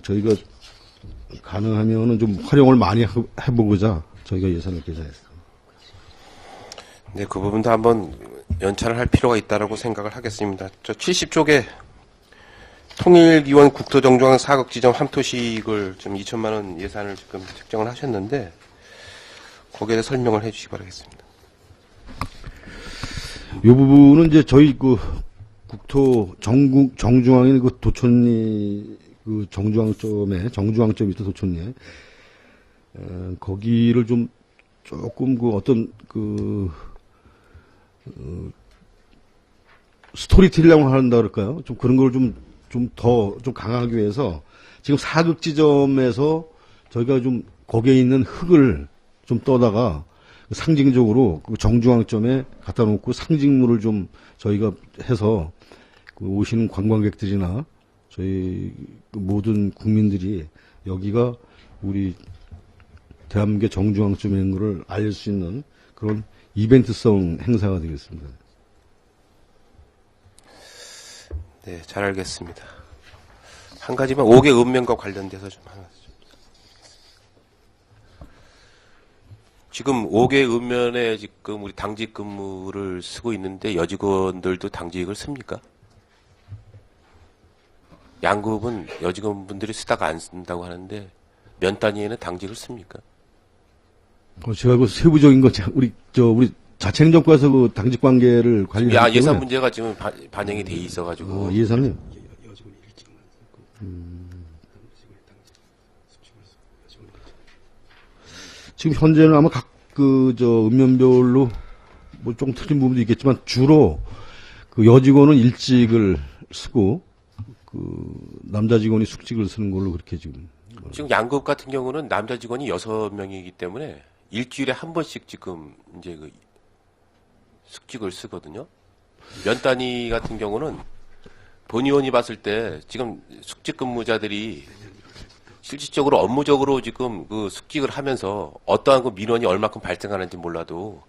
저희가 가능하면은 좀 활용을 많이 해보고자 저희가 예산을 계산했습니다. 네, 그 부분도 한번 연찬을 할 필요가 있다라고 생각을 하겠습니다. 저 70쪽에 통일기원 국토정주항 사극지점 함토식을 좀 2천만 원 예산을 지금 책정을 하셨는데 거기에 대해 설명을 해주시기 바라겠습니다. 이 부분은 이제 저희 그 국토 정중앙인 그 도촌리 그 정중앙점이 있던 도촌리에 거기를 좀 조금 그 어떤 스토리텔링을 한다 그럴까요? 좀 그런 걸 좀 더 강화하기 위해서 지금 사극 지점에서 저희가 좀 거기에 있는 흙을 좀 떠다가 상징적으로 그 정중앙점에 갖다 놓고 상징물을 좀 저희가 해서 그 오시는 관광객들이나 저희 모든 국민들이 여기가 우리 대한민국의 정중앙점인 것을 알릴 수 있는 그런 이벤트성 행사가 되겠습니다. 네, 잘 알겠습니다. 한 가지만 5개 읍면과 관련돼서 좀 하나. 지금 5개 읍면에 지금 우리 당직 근무를 쓰고 있는데 여직원들도 당직을 씁니까? 양급은 여직원분들이 쓰다가 안 쓴다고 하는데 면 단위에는 당직을 씁니까? 제가 그 세부적인 거 우리 자치행정과에서 그 당직 관계를 관리하기 예산 때문에 문제가 지금 반영이 돼 있어가지고 예산이 지금 현재는 아마 각 읍면별로 뭐 조금 틀린 부분도 있겠지만 주로 그 여직원은 일직을 쓰고 그 남자 직원이 숙직을 쓰는 걸로 그렇게 지금 양급 같은 경우는 남자 직원이 6명이기 때문에 일주일에 한 번씩 지금 이제 그 숙직을 쓰거든요. 면 단위 같은 경우는 본의원이 봤을 때 지금 숙직 근무자들이 실질적으로 업무적으로 지금 그 숙직을 하면서 어떠한 그 민원이 얼마큼 발생하는지 몰라도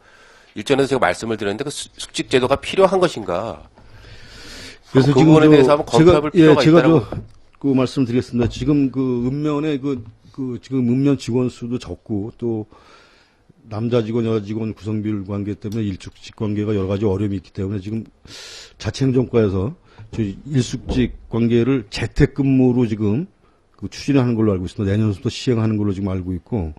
일전에도 제가 말씀을 드렸는데 그 숙직 제도가 필요한 것인가? 그래서 그 지금 부분에 대해서 한번 검토해볼 필요가 있다고. 그 말씀드리겠습니다. 지금 그 읍면에 지금 읍면 직원 수도 적고 또 남자 직원, 여자 직원 구성비율 관계 때문에 일숙직 관계가 여러 가지 어려움이 있기 때문에 지금 자치행정과에서 저희 일숙직 관계를 재택근무로 지금 추진하는 걸로 알고 있습니다. 내년부터 시행하는 걸로 지금 알고 있고,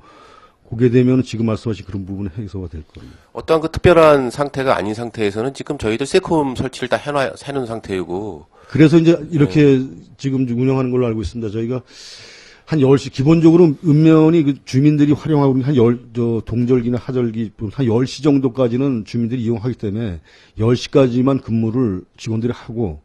그게 되면 지금 말씀하신 그런 부분은 해소가 될 겁니다. 어떠한 그 특별한 상태가 아닌 상태에서는 지금 저희들 세콤 설치를 다 해놓은 상태이고. 그래서 이제 이렇게 지금 운영하는 걸로 알고 있습니다. 저희가 한 10시, 기본적으로 읍면이 그 주민들이 활용하고 있는 동절기나 하절기, 한 10시 정도까지는 주민들이 이용하기 때문에 10시까지만 근무를 직원들이 하고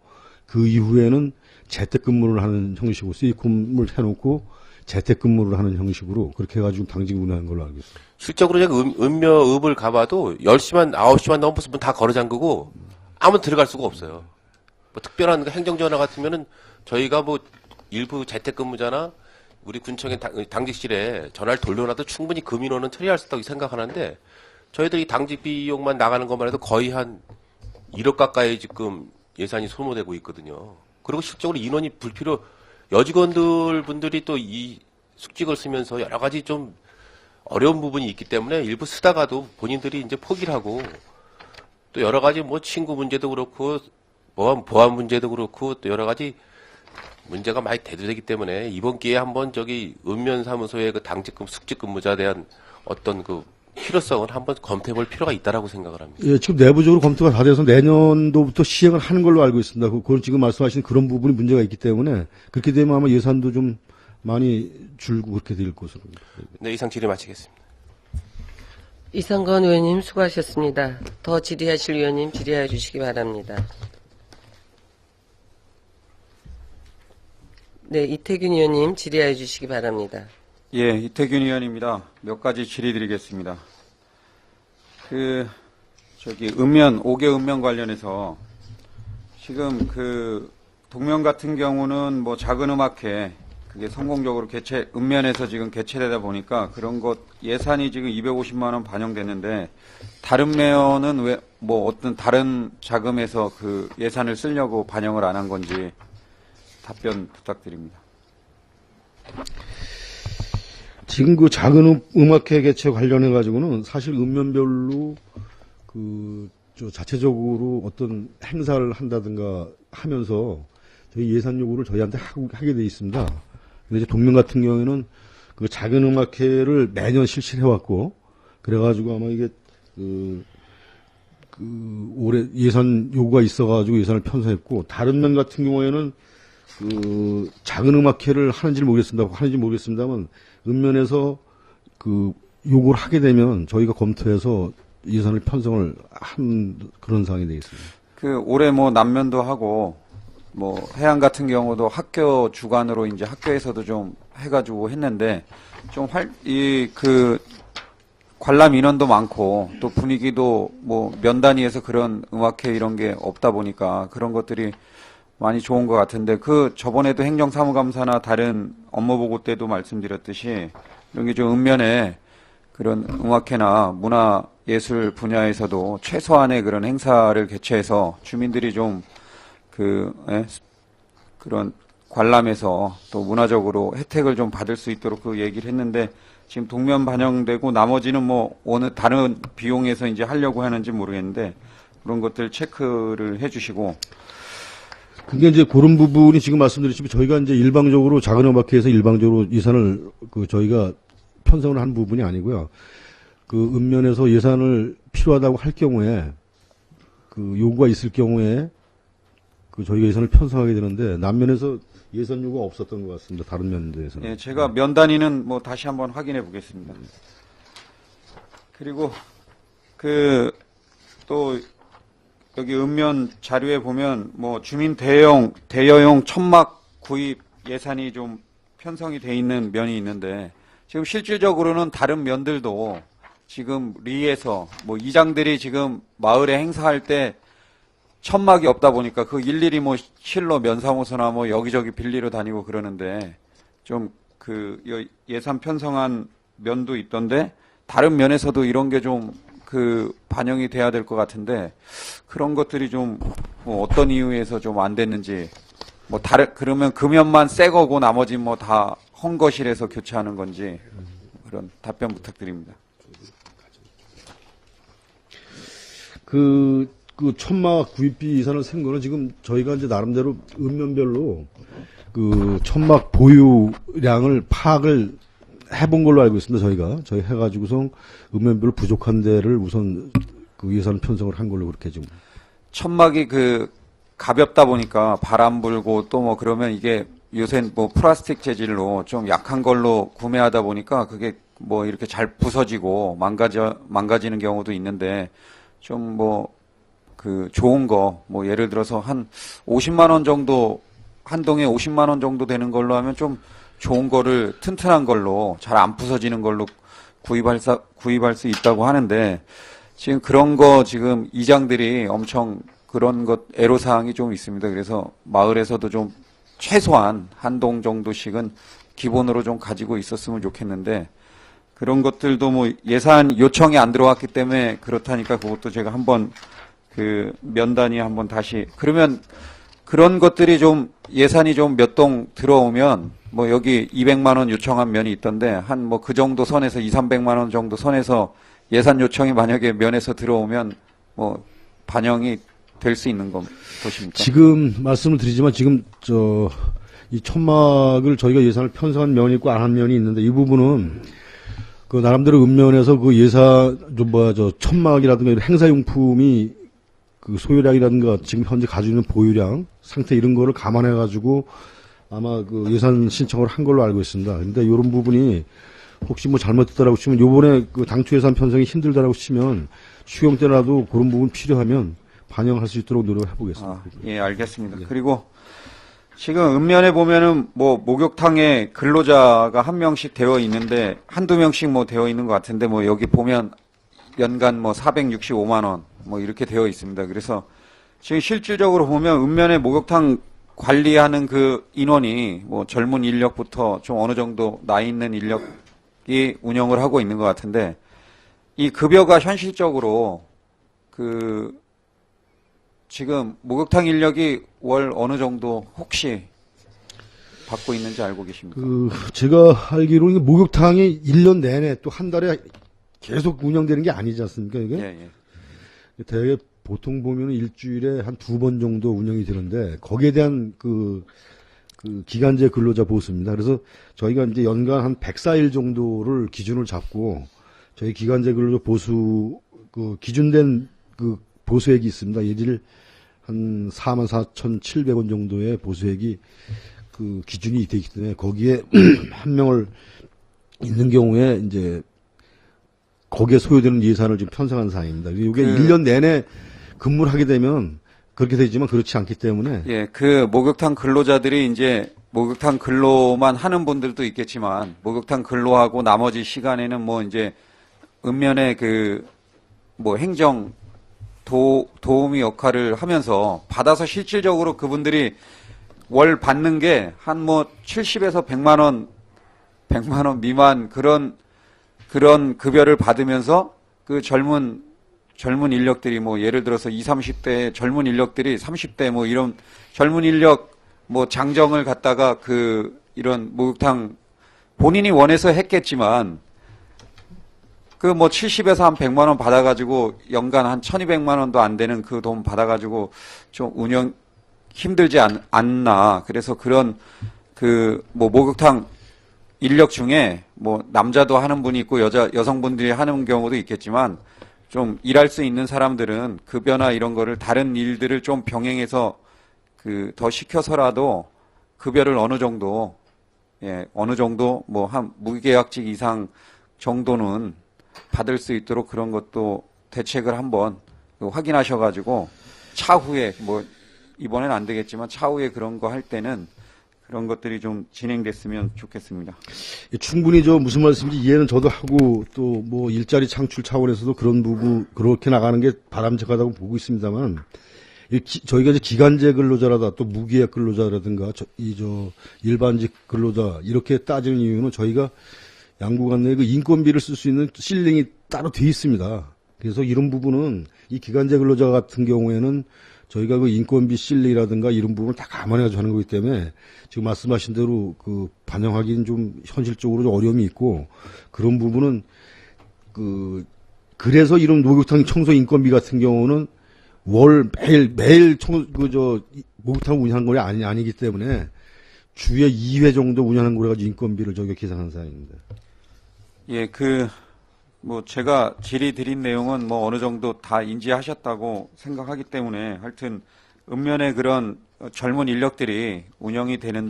그 이후에는 재택근무를 하는 형식으로 세이콤을 해놓고 재택근무를 하는 형식으로 그렇게 해가지고 당직 운영한 걸로 알고 있습니다. 실적으로 제가 읍을 가봐도 10시만, 9시만 넘으면 문 다 걸어 잠그고 아무 들어갈 수가 없어요. 뭐 특별한 행정전화 같으면은 저희가 뭐 일부 재택근무자나 우리 군청의 당직실에 전화를 돌려놔도 충분히 그 민원은 처리할 수 있다고 생각하는데 저희들이 당직 비용만 나가는 것만 해도 거의 한 1억 가까이 지금 예산이 소모되고 있거든요. 그리고 실적으로 인원이 불필요, 여직원들 분들이 또 이 숙직을 쓰면서 여러 가지 좀 어려운 부분이 있기 때문에 일부 쓰다가도 본인들이 이제 포기를 하고 또 여러 가지 뭐 친구 문제도 그렇고 보안 문제도 그렇고 또 여러 가지 문제가 많이 대두되기 때문에 이번 기회에 한번 저기 읍면사무소의 그 당직금 숙직근무자에 대한 어떤 그 필요성을 한번 검토해 볼 필요가 있다라고 생각을 합니다. 예, 지금 내부적으로 검토가 다 돼서 내년도부터 시행을 하는 걸로 알고 있습니다. 그건 지금 말씀하신 그런 부분이 문제가 있기 때문에 그렇게 되면 아마 예산도 좀 많이 줄고 그렇게 될 것으로. 네, 이상 질의 마치겠습니다. 이상건 의원님 수고하셨습니다. 더 질의하실 의원님 질의해 주시기 바랍니다. 네, 이태균 의원님 질의해 주시기 바랍니다. 예, 이태균 의원입니다. 몇 가지 질의드리겠습니다. 읍면, 5개 읍면 관련해서 지금 동면 같은 경우는 뭐 작은 음악회 그게 성공적으로 읍면에서 지금 개최되다 보니까 그런 것 예산이 지금 250만 원 반영됐는데 다른 면은 왜 뭐 어떤 다른 자금에서 그 예산을 쓰려고 반영을 안 한 건지 답변 부탁드립니다. 지금 그 작은 음악회 개최 관련해 가지고는 사실 읍면별로 자체적으로 어떤 행사를 한다든가 하면서 저희 예산 요구를 저희한테 하게 돼 있습니다. 근데 이제 동면 같은 경우에는 그 작은 음악회를 매년 실시해 왔고 그래가지고 아마 이게 올해 예산 요구가 있어가지고 예산을 편성했고 다른 면 같은 경우에는 작은 음악회를 하는지 모르겠습니다만 읍면에서 요구를 하게 되면 저희가 검토해서 예산을 편성을 한 그런 상황이 되겠습니다. 올해 뭐 남면도 하고 뭐 해안 같은 경우도 학교 주관으로 이제 학교에서도 좀 해가지고 했는데 좀 관람 인원도 많고 또 분위기도 뭐 면 단위에서 그런 음악회 이런 게 없다 보니까 그런 것들이 많이 좋은 것 같은데 저번에도 행정사무감사나 다른 업무보고 때도 말씀드렸듯이 이런 게 좀 읍면에 그런 음악회나 문화예술 분야에서도 최소한의 그런 행사를 개최해서 주민들이 좀 그런 관람에서 또 문화적으로 혜택을 좀 받을 수 있도록 그 얘기를 했는데 지금 동면 반영되고 나머지는 뭐 어느 다른 비용에서 이제 하려고 하는지 모르겠는데 그런 것들 체크를 해주시고. 그게 이제 그런 부분이 지금 말씀드렸지만 저희가 이제 일방적으로 작은 음악회에서 일방적으로 예산을 저희가 편성을 한 부분이 아니고요. 읍면에서 예산을 필요하다고 할 경우에 요구가 있을 경우에 저희가 예산을 편성하게 되는데 남면에서 예산 요구가 없었던 것 같습니다. 다른 면들에서는. 예, 제가 면 단위는 뭐 다시 한번 확인해 보겠습니다. 그리고 또 여기 읍면 자료에 보면 뭐 주민 대여용 천막 구입 예산이 좀 편성이 돼 있는 면이 있는데 지금 실질적으로는 다른 면들도 지금 리에서 뭐 이장들이 지금 마을에 행사할 때 천막이 없다 보니까 일일이 뭐 실로 면사무소나 뭐 여기저기 빌리러 다니고 그러는데 좀 예산 편성한 면도 있던데 다른 면에서도 이런 게 좀 반영이 돼야 될 것 같은데 그런 것들이 좀 뭐 어떤 이유에서 좀 안 됐는지 뭐 그러면 금연만 새 거고 나머지 뭐 다 헝거실에서 교체하는 건지 그런 답변 부탁드립니다. 천막 구입비 예산을 센 거는 지금 저희가 이제 나름대로 읍면별로 천막 보유량을 파악을 해본 걸로 알고 있습니다. 저희 해가지고서 읍면별로 부족한 데를 우선 예산 편성을 한 걸로 그렇게 지금. 천막이 가볍다 보니까 바람 불고 또 뭐 그러면 이게 요새 뭐 플라스틱 재질로 좀 약한 걸로 구매하다 보니까 그게 뭐 이렇게 잘 부서지고 망가지는 경우도 있는데 좀 뭐 그 좋은 거 뭐 예를 들어서 한 50만 원 정도 한 동에 50만 원 정도 되는 걸로 하면 좀 좋은 거를 튼튼한 걸로 잘 안 부서지는 걸로 구입할 수 있다고 하는데 지금 그런 거 지금 이장들이 엄청 그런 것 애로사항이 좀 있습니다. 그래서 마을에서도 좀 최소한 한 동 정도씩은 기본으로 좀 가지고 있었으면 좋겠는데 그런 것들도 뭐 예산 요청이 안 들어왔기 때문에 그렇다니까 그것도 제가 한번 그 면단위 한번 다시 그러면 그런 것들이 좀 예산이 좀 몇 동 들어오면 뭐 여기 200만 원 요청한 면이 있던데 한 뭐 그 정도 선에서 2, 300만 원 정도 선에서 예산 요청이 만약에 면에서 들어오면 뭐 반영이 될 수 있는 것입니까? 지금 말씀을 드리지만 지금 이 천막을 저희가 예산을 편성한 면이 있고 안 한 면이 있는데 이 부분은 그 나름대로 읍면에서 그 예산 천막이라든가 이런 행사용품이 그 소요량이라든가 지금 현재 가지고 있는 보유량 상태 이런 거를 감안해 가지고 아마 그 예산 신청을 한 걸로 알고 있습니다. 근데 이런 부분이 혹시 뭐 잘못됐다라고 치면 요번에 그 당초 예산 편성이 힘들다라고 치면 추경 때라도 그런 부분 필요하면 반영할 수 있도록 노력해 보겠습니다. 예, 알겠습니다. 그리고 지금 읍면에 보면은 뭐 목욕탕에 근로자가 한 명씩 되어 있는데 한두 명씩 뭐 되어 있는 것 같은데 뭐 여기 보면 연간 뭐 465만 원 뭐 이렇게 되어 있습니다. 그래서 지금 실질적으로 보면 읍면의 목욕탕 관리하는 그 인원이 뭐 젊은 인력부터 좀 어느 정도 나이 있는 인력이 운영을 하고 있는 것 같은데 이 급여가 현실적으로 그 지금 목욕탕 인력이 월 어느 정도 혹시 받고 있는지 알고 계십니까? 제가 알기로는 목욕탕이 1년 내내 또 한 달에 계속 운영되는 게 아니지 않습니까, 이게? 예. 대개 보통 보면 일주일에 한 2번 정도 운영이 되는데, 거기에 대한 그 기간제 근로자 보수입니다. 그래서 저희가 이제 연간 한 104일 정도를 기준을 잡고, 저희 기간제 근로자 보수, 기준된 보수액이 있습니다. 예를 한 44,700원 정도의 보수액이 기준이 되어 있기 때문에 거기에 한 명을 있는 경우에 이제 거기에 소요되는 예산을 좀 편성한 사항입니다. 이게 1년 내내 근무를 하게 되면 그렇게 되지만 그렇지 않기 때문에 예, 그 목욕탕 근로자들이 이제 목욕탕 근로만 하는 분들도 있겠지만 목욕탕 근로하고 나머지 시간에는 뭐 이제 읍면의 뭐 행정 도우미 역할을 하면서 받아서 실질적으로 그분들이 월 받는 게 한 뭐 70에서 100만 원 미만 그런 급여를 받으면서 그 젊은 인력들이 뭐 예를 들어서 20, 30대 젊은 인력들이 30대 뭐 이런 젊은 인력 뭐 장정을 갖다가 이런 목욕탕 본인이 원해서 했겠지만 그 뭐 70에서 한 100만 원 받아가지고 연간 한 1200만 원도 안 되는 그 돈 받아가지고 좀 운영 힘들지 않나. 그래서 그런 뭐 목욕탕 인력 중에 뭐 남자도 하는 분이 있고 여성분들이 하는 경우도 있겠지만 좀 일할 수 있는 사람들은 급여나 이런 거를 다른 일들을 좀 병행해서 더 시켜서라도 급여를 어느 정도 뭐 한 무계약직 이상 정도는 받을 수 있도록 그런 것도 대책을 한번 확인하셔가지고 차후에 뭐 이번엔 안 되겠지만 차후에 그런 거 할 때는 그런 것들이 좀 진행됐으면 좋겠습니다. 충분히 무슨 말씀인지 이해는 저도 하고 또 뭐 일자리 창출 차원에서도 그런 부분 그렇게 나가는 게 바람직하다고 보고 있습니다만 저희가 이제 기간제 근로자라다 또 무계약 근로자라든가 일반직 근로자 이렇게 따지는 이유는 저희가 양구간 내에 인건비를 쓸 수 있는 실링이 따로 돼 있습니다. 그래서 이런 부분은 이 기간제 근로자 같은 경우에는 저희가 인건비 실리라든가 이런 부분을 다 감안해가지고 하는 거기 때문에 지금 말씀하신 대로 반영하기는 좀 현실적으로 좀 어려움이 있고 그런 부분은 그래서 이런 목욕탕 청소 인건비 같은 경우는 매일 목욕탕 운영하는 거 아니기 때문에 주에 2회 정도 운영하는 거라 가지고 인건비를 저희가 계산한 사항입니다. 예, 뭐 제가 질의 드린 내용은 뭐 어느 정도 다 인지하셨다고 생각하기 때문에 하여튼 읍면의 그런 젊은 인력들이 운영이 되는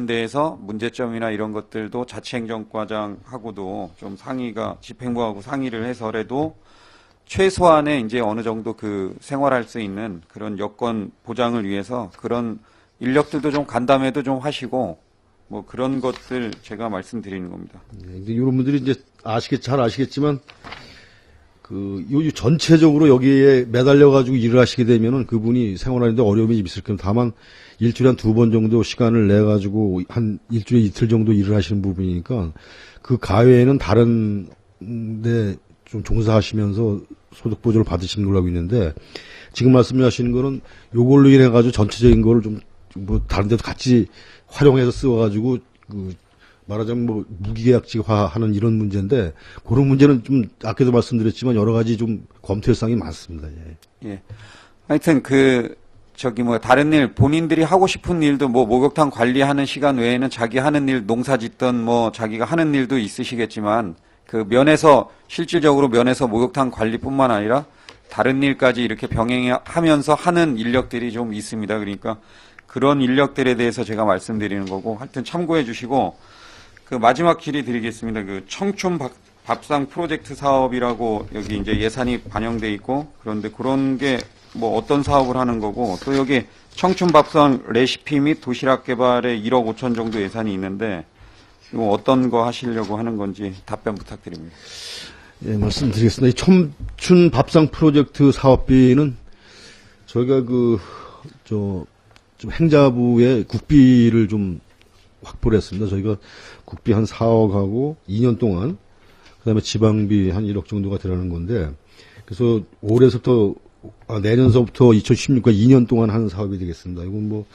데에서 문제점이나 이런 것들도 자치행정과장하고도 좀 상의가 집행부하고 상의를 해서라도 최소한의 이제 어느 정도 그 생활할 수 있는 그런 여건 보장을 위해서 그런 인력들도 좀 간담회도 좀 하시고 뭐 그런 것들 제가 말씀드리는 겁니다. 이제 이런 분들이 이제 잘 아시겠지만 요 전체적으로 여기에 매달려 가지고 일을 하시게 되면은 그분이 생활하는데 어려움이 있을 겁니다. 다만 일주일에 한 2번 정도 시간을 내 가지고 한 일주일에 이틀 정도 일을 하시는 부분이니까 그 가외에는 다른 데 좀 종사하시면서 소득 보조를 받으시는 걸로 알고 있는데 지금 말씀하시는 거는 요걸로 인해 가지고 전체적인 거를 좀 뭐 다른 데도 같이 활용해서 쓰어 가지고 말하자면 뭐 무기계약직화하는 이런 문제인데 그런 문제는 좀 아까도 말씀드렸지만 여러 가지 좀 검토할 사항이 많습니다. 예. 예. 하여튼 다른 일 본인들이 하고 싶은 일도 뭐 목욕탕 관리하는 시간 외에는 자기 하는 일 농사 짓던 뭐 자기가 하는 일도 있으시겠지만 그 실질적으로 면에서 목욕탕 관리뿐만 아니라 다른 일까지 이렇게 병행하면서 하는 인력들이 좀 있습니다. 그러니까 그런 인력들에 대해서 제가 말씀드리는 거고 하여튼 참고해 주시고 그 마지막 질의 드리겠습니다. 그 청춘 밥상 프로젝트 사업이라고 여기 이제 예산이 반영돼 있고 그런데 그런 게 뭐 어떤 사업을 하는 거고 또 여기 청춘 밥상 레시피 및 도시락 개발에 1억 5천 정도 예산이 있는데 이거 어떤 거 하시려고 하는 건지 답변 부탁드립니다. 예, 말씀드리겠습니다. 이 청춘 밥상 프로젝트 사업비는 저희가 좀 행자부에 국비를 좀 확보를 했습니다. 저희가 국비 한 4억하고 2년 동안, 그 다음에 지방비 한 1억 정도가 들어가는 건데, 그래서 내년서부터 2016년 2년 동안 하는 사업이 되겠습니다. 이건 뭐,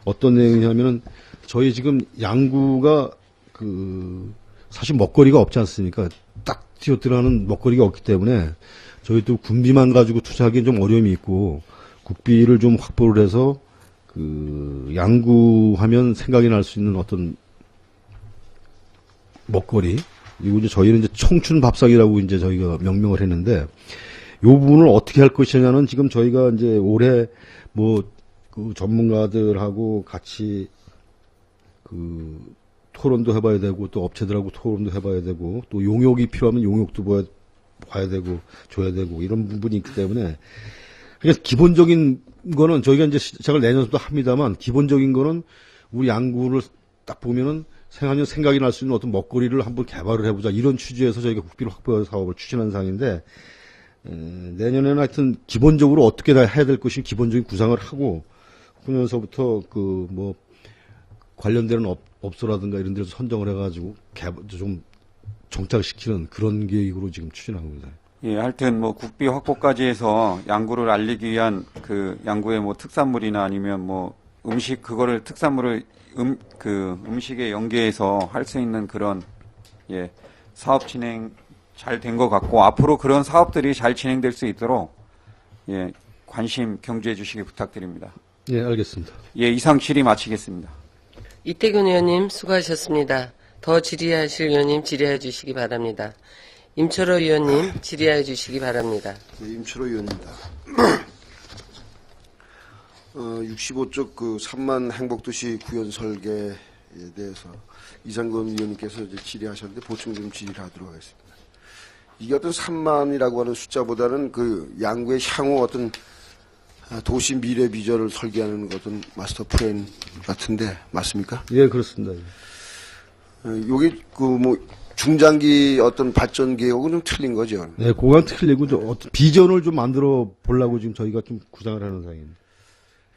어떤 내용이냐면은, 저희 지금 양구가 사실 먹거리가 없지 않습니까? 딱 뛰어들어가는 먹거리가 없기 때문에, 저희도 군비만 가지고 투자하기엔 좀 어려움이 있고, 국비를 좀 확보를 해서, 양구하면 생각이 날 수 있는 어떤 먹거리. 그리고 이제 저희는 이제 청춘 밥상이라고 이제 저희가 명명을 했는데, 요 부분을 어떻게 할 것이냐는 지금 저희가 이제 올해 전문가들하고 같이 토론도 해봐야 되고, 또 업체들하고 토론도 해봐야 되고, 또 용역이 필요하면 용역도 봐야 되고, 줘야 되고, 이런 부분이 있기 때문에, 그래서 기본적인 거는 저희가 이제 시작을 내년부터 합니다만 기본적인 거는 우리 양구를 딱 보면은 생각이 날 수 있는 어떤 먹거리를 한번 개발을 해보자 이런 취지에서 저희가 국비를 확보해서 사업을 추진한 상황인데 내년에는 하여튼 기본적으로 어떻게 다 해야 될 것이 기본적인 구상을 하고 그러면서부터 관련되는 업소라든가 이런 데서 선정을 해가지고 좀 정착시키는 그런 계획으로 지금 추진하고 있습니다. 예, 하여튼 국비 확보까지 해서 양구를 알리기 위한 양구의 특산물이나 아니면 그거를 특산물을 음식에 연계해서 할 수 있는 그런 사업 진행 잘 된 것 같고 앞으로 그런 사업들이 잘 진행될 수 있도록 관심 경주해 주시기 부탁드립니다. 예, 알겠습니다. 예, 이상 질의 마치겠습니다. 이태균 의원님 수고하셨습니다. 더 질의하실 의원님 질의해 주시기 바랍니다. 임철호 의원님 질의해 주시기 바랍니다. 네, 임철호 의원입니다. 65쪽 3만 행복도시 구현 설계에 대해서 이상금 의원님께서 이제 질의하셨는데 보충 좀 질의를 하도록 하겠습니다. 이게 어떤 3만이라고 하는 숫자보다는 양구의 향후 어떤 도시 미래 비전을 설계하는 어떤 마스터 플랜 같은데 맞습니까? 예, 그렇습니다. 요게 중장기 어떤 발전 계획하고 좀 틀린 거죠. 네, 그건 틀리고 어떤 비전을 좀 만들어 보려고 지금 저희가 좀 구상을 하는 상황입니다.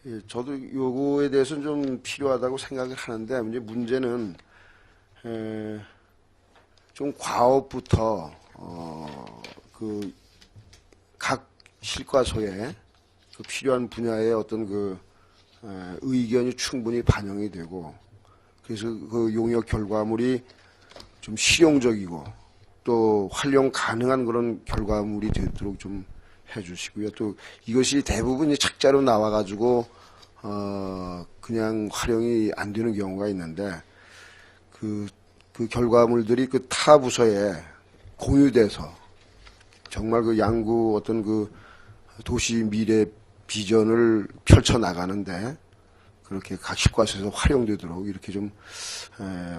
예, 저도 요거에 대해서는 좀 필요하다고 생각을 하는데 문제는 좀 과업부터 각 실과소에 필요한 분야의 어떤 의견이 충분히 반영이 되고 그래서 용역 결과물이 좀 실용적이고 또 활용 가능한 그런 결과물이 되도록 좀 해주시고요. 또 이것이 대부분 착자로 나와가지고 그냥 활용이 안 되는 경우가 있는데 그 결과물들이 타 부서에 공유돼서 정말 양구 어떤 도시 미래 비전을 펼쳐 나가는데 그렇게 각 식과서에서 활용되도록 이렇게 좀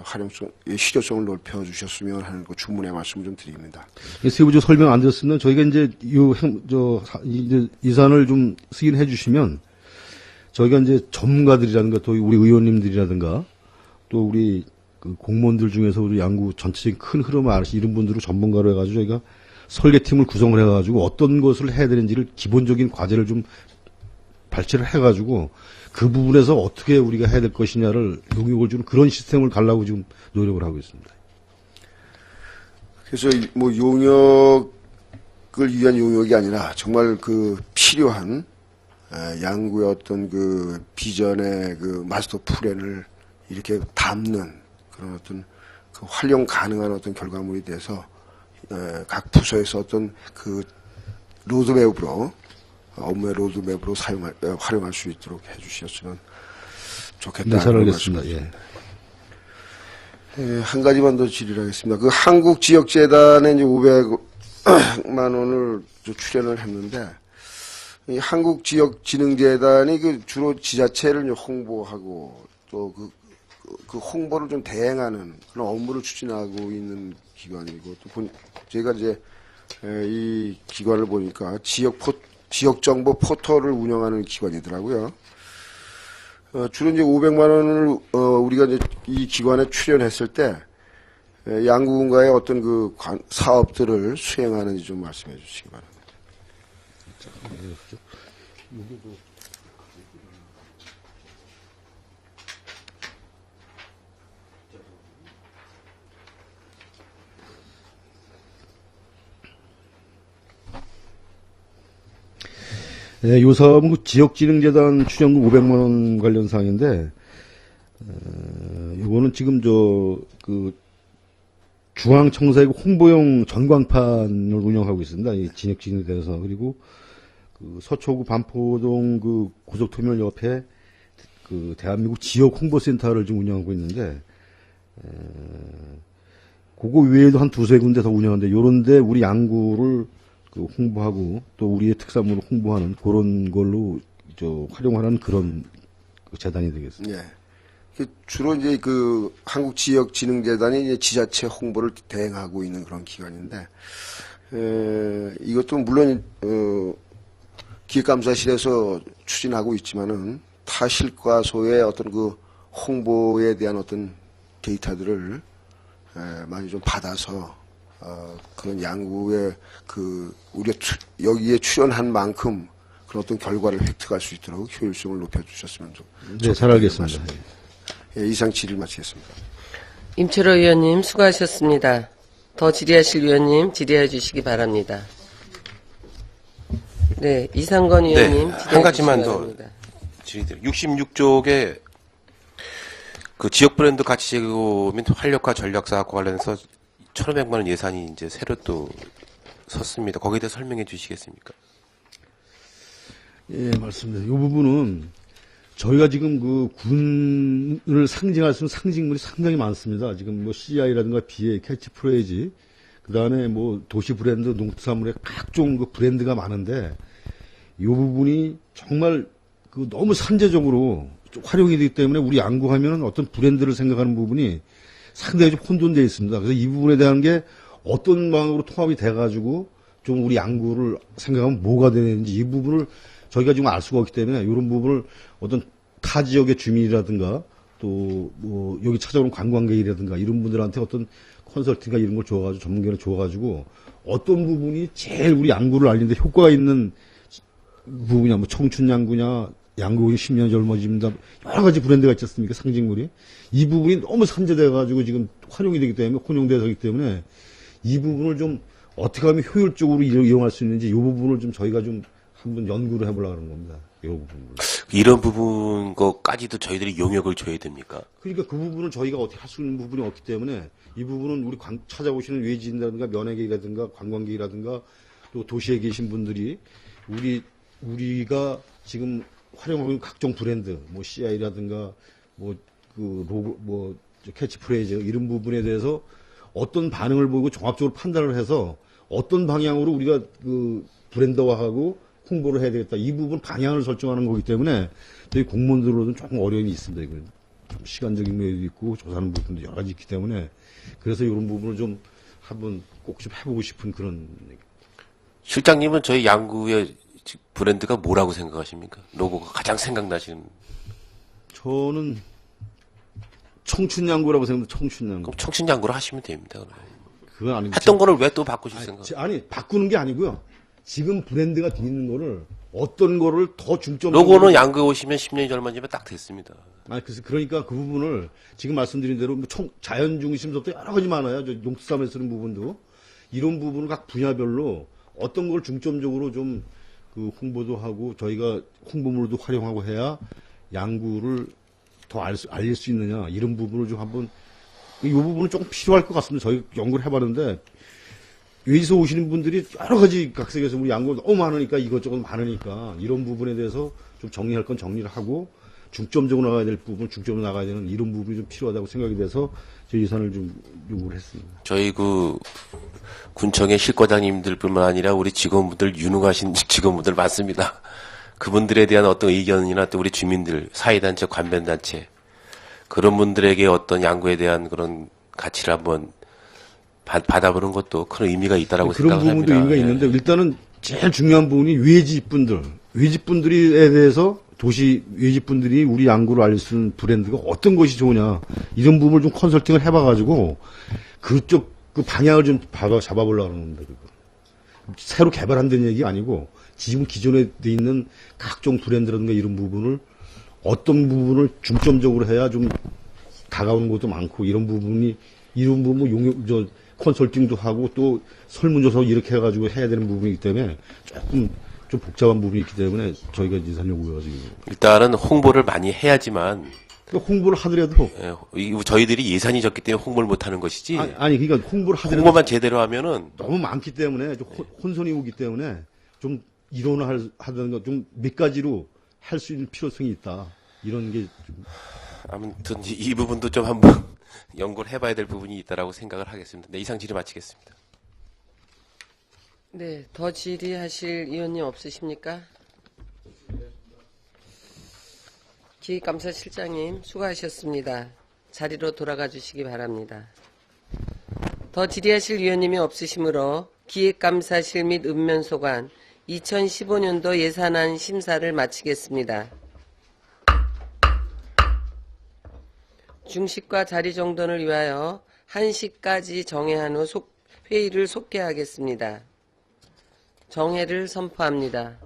활용성, 실효성을 높여 주셨으면 하는 그 주문의 말씀을 좀 드립니다. 세부적으로 설명 안 드렸으면 저희가 이제 이 사안을 좀 승인해 주시면 저희가 이제 전문가들이라든가 또 우리 의원님들이라든가 또 우리 그 공무원들 중에서 우리 양구 전체적인 큰 흐름을 아시 이런 분들을 전문가로 해가지고 저희가 설계팀을 구성을 해가지고 어떤 것을 해야 되는지를 기본적인 과제를 좀 발췌를 해가지고 그 부분에서 어떻게 우리가 해야 될 것이냐를 용역을 주는 그런 시스템을 가려고 지금 노력을 하고 있습니다. 그래서 뭐 용역을 위한 용역이 아니라 정말 그 필요한 양구의 어떤 그 비전의 그 마스터 플랜을 이렇게 담는 그런 어떤 그 활용 가능한 어떤 결과물이 돼서 각 부서에서 어떤 그 로드맵으로 업무의 로드맵으로 활용할 수 있도록 해주셨으면 좋겠다. 네, 잘 알겠습니다. 한 가지만 더 질의를 하겠습니다. 그 한국지역재단에 이제 500만 원을 출연을 했는데, 이 한국지역진흥재단이 그 주로 지자체를 홍보하고 또 그 홍보를 좀 대행하는 그런 업무를 추진하고 있는 기관이고 또 제가 이제 이 기관을 보니까 지역정보 포털을 운영하는 기관이더라고요. 주로 이제 500만 원을 우리가 이제 이 기관에 출연했을 때 양구군가의 어떤 그 사업들을 수행하는지 좀 말씀해 주시기 바랍니다. 네, 요 사업은 그 지역진흥재단 출연금 500만 원 관련 사항인데, 요거는 지금 중앙청사의 홍보용 전광판을 운영하고 있습니다. 이 진역진흥대에서. 그리고 그 서초구 반포동 그 고속터미널 옆에 그 대한민국 지역 홍보센터를 지금 운영하고 있는데, 그거 외에도 한 두세 군데 더 운영하는데, 요런데 우리 양구를 그 홍보하고 또 우리의 특산물을 홍보하는 그런 걸로 활용하는 그런 그 재단이 되겠습니다. 예. 주로 이제 그 한국지역진흥재단이 이제 지자체 홍보를 대행하고 있는 그런 기관인데, 이것도 물론, 기획감사실에서 추진하고 있지만은 타 실과소의 어떤 그 홍보에 대한 어떤 데이터들을 많이 좀 받아서 그런 양구의 우리가 여기에 출연한 만큼 그런 어떤 결과를 획득할 수 있도록 효율성을 높여주셨으면 좋겠습니다. 네, 잘 알겠습니다. 이상 질의를 마치겠습니다. 임철호 의원님 수고하셨습니다. 더 질의하실 의원님 질의해 주시기 바랍니다. 네, 이상건 의원님 질의해 한 가지만 주시기 더 바랍니다. 질의드립니다. 66쪽에 그 지역 브랜드 가치 제고 및 활력화 전략 사업과 관련해서 1,500만 원 예산이 이제 새로 또 섰습니다. 거기에 대해 설명해 주시겠습니까? 예, 맞습니다. 이 부분은 저희가 지금 그 군을 상징할 수 있는 상징물이 상당히 많습니다. 지금 뭐 CI라든가 BA, 캐치프레이즈, 그 다음에 뭐 도시 브랜드, 농수산물의 각종 그 브랜드가 많은데 이 부분이 정말 그 너무 산재적으로 활용이 되기 때문에 우리 양구 하면은 어떤 브랜드를 생각하는 부분이 상당히 좀 혼돈되어 있습니다. 그래서 이 부분에 대한 게 어떤 방향으로 통합이 돼가지고 좀 우리 양구를 생각하면 뭐가 되는지 이 부분을 저희가 지금 알 수가 없기 때문에 이런 부분을 어떤 타 지역의 주민이라든가 또 뭐 여기 찾아오는 관광객이라든가 이런 분들한테 어떤 컨설팅과 이런 걸 줘가지고 전문가를 줘가지고 어떤 부분이 제일 우리 양구를 알리는데 효과가 있는 부분이냐 뭐 청춘 양구냐 양구 10년 젊어집니다. 여러 가지 브랜드가 있지 않습니까? 상징물이. 이 부분이 너무 산재돼가지고 지금 활용이 되기 때문에, 혼용돼서 하기 때문에 이 부분을 좀 어떻게 하면 효율적으로 이용할 수 있는지 이 부분을 좀 저희가 좀 한번 연구를 해보려고 하는 겁니다. 이 부분을. 이런 부분 거까지도 저희들이 용역을 줘야 됩니까? 그러니까 그 부분을 저희가 어떻게 할 수 있는 부분이 없기 때문에 이 부분은 우리 찾아오시는 외지인이라든가 면회객이라든가 관광객이라든가 또 도시에 계신 분들이 우리가 지금 활용하고 있는 각종 브랜드, 뭐 CI라든가 뭐 그 로고, 뭐 캐치프레이즈 이런 부분에 대해서 어떤 반응을 보고 종합적으로 판단을 해서 어떤 방향으로 우리가 그 브랜드화하고 홍보를 해야 되겠다. 이 부분 방향을 설정하는 거기 때문에 저희 공무원들로는 조금 어려움이 있습니다. 이거 좀 시간적인 면도 있고 조사하는 부분도 여러 가지 있기 때문에 그래서 이런 부분을 좀 한번 꼭 좀 해보고 싶은 그런. 실장님은 저희 양구의 브랜드가 뭐라고 생각하십니까? 로고가 가장 생각나시는. 저는 청춘양구라고 생각합니다. 청춘양구. 그럼 청춘양구로 하시면 됩니다. 그러면. 그건 아니고. 했던 거를 왜 또 바꾸실 생각? 아니, 바꾸는 게 아니고요. 지금 브랜드가 돼 있는 거를 어떤 거를 더 중점적으로. 로고는 양구에 오시면 10년이 젊어지면 딱 됐습니다. 그래서 그러니까 그 부분을 지금 말씀드린 대로 뭐 자연 중심부터 여러 가지 많아요. 저 용수삼에 쓰는 부분도 이런 부분을 각 분야별로 어떤 걸 중점적으로 좀 그 홍보도 하고 저희가 홍보물도 활용하고 해야 양구를 더 알릴 수 있느냐 이런 부분을 좀 한번 이 부분은 조금 필요할 것 같습니다. 저희 연구를 해봤는데 여기서 오시는 분들이 여러 가지 각색에서 우리 양구가 너무 많으니까 이것저것 많으니까 이런 부분에 대해서 좀 정리할 건 정리를 하고 중점적으로 나가야 될 부분, 중점으로 나가야 되는 이런 부분이 좀 필요하다고 생각이 돼서 저희 예산을 좀 요구를 했습니다. 저희 군청의 실과장님들뿐만 아니라 우리 직원분들 유능하신 직원분들 많습니다. 그분들에 대한 어떤 의견이나 또 우리 주민들, 사회단체, 관변단체 그런 분들에게 어떤 양구에 대한 그런 가치를 한번 받아보는 것도 큰 의미가 있다라고 그런 생각합니다. 부분도 의미가 있는데 일단은 제일 중요한 부분이 외집분들에 대해서 도시 외집분들이 우리 양구를 알릴 수 있는 브랜드가 어떤 것이 좋으냐 이런 부분을 좀 컨설팅을 해봐가지고 그쪽 그 방향을 좀 잡아보려고 하는 겁니다. 새로 개발한다는 얘기 아니고 지금 기존에 돼 있는 각종 브랜드라든가 이런 부분을 어떤 부분을 중점적으로 해야 좀 다가오는 것도 많고 이런 부분 컨설팅도 하고 또 설문조사 이렇게 해가지고 해야 되는 부분이기 때문에 조금 좀 복잡한 부분이 있기 때문에 저희가 예산 요구해가지고 일단은 홍보를 많이 해야지만 홍보를 하더라도 저희들이 예산이 적기 때문에 홍보를 못하는 것이지. 아니 그러니까 홍보를 하더라도 홍보만 제대로 하면은 너무 많기 때문에 좀 혼선이 오기 때문에 좀 이론화하든가 좀 몇 가지로 할 수 있는 필요성이 있다 이런 게 좀. 아무튼 이 부분도 좀 한번 연구를 해봐야 될 부분이 있다라고 생각을 하겠습니다. 네, 이상 질의 마치겠습니다. 네, 더 질의하실 의원님 없으십니까? 기획감사실장님 수고하셨습니다. 자리로 돌아가 주시기 바랍니다. 더 질의하실 의원님이 없으시므로 기획감사실 및 읍면소관 2015년도 예산안 심사를 마치겠습니다. 중식과 자리 정돈을 위하여 1시까지 정회한 후 회의를 속개하겠습니다. 정회를 선포합니다.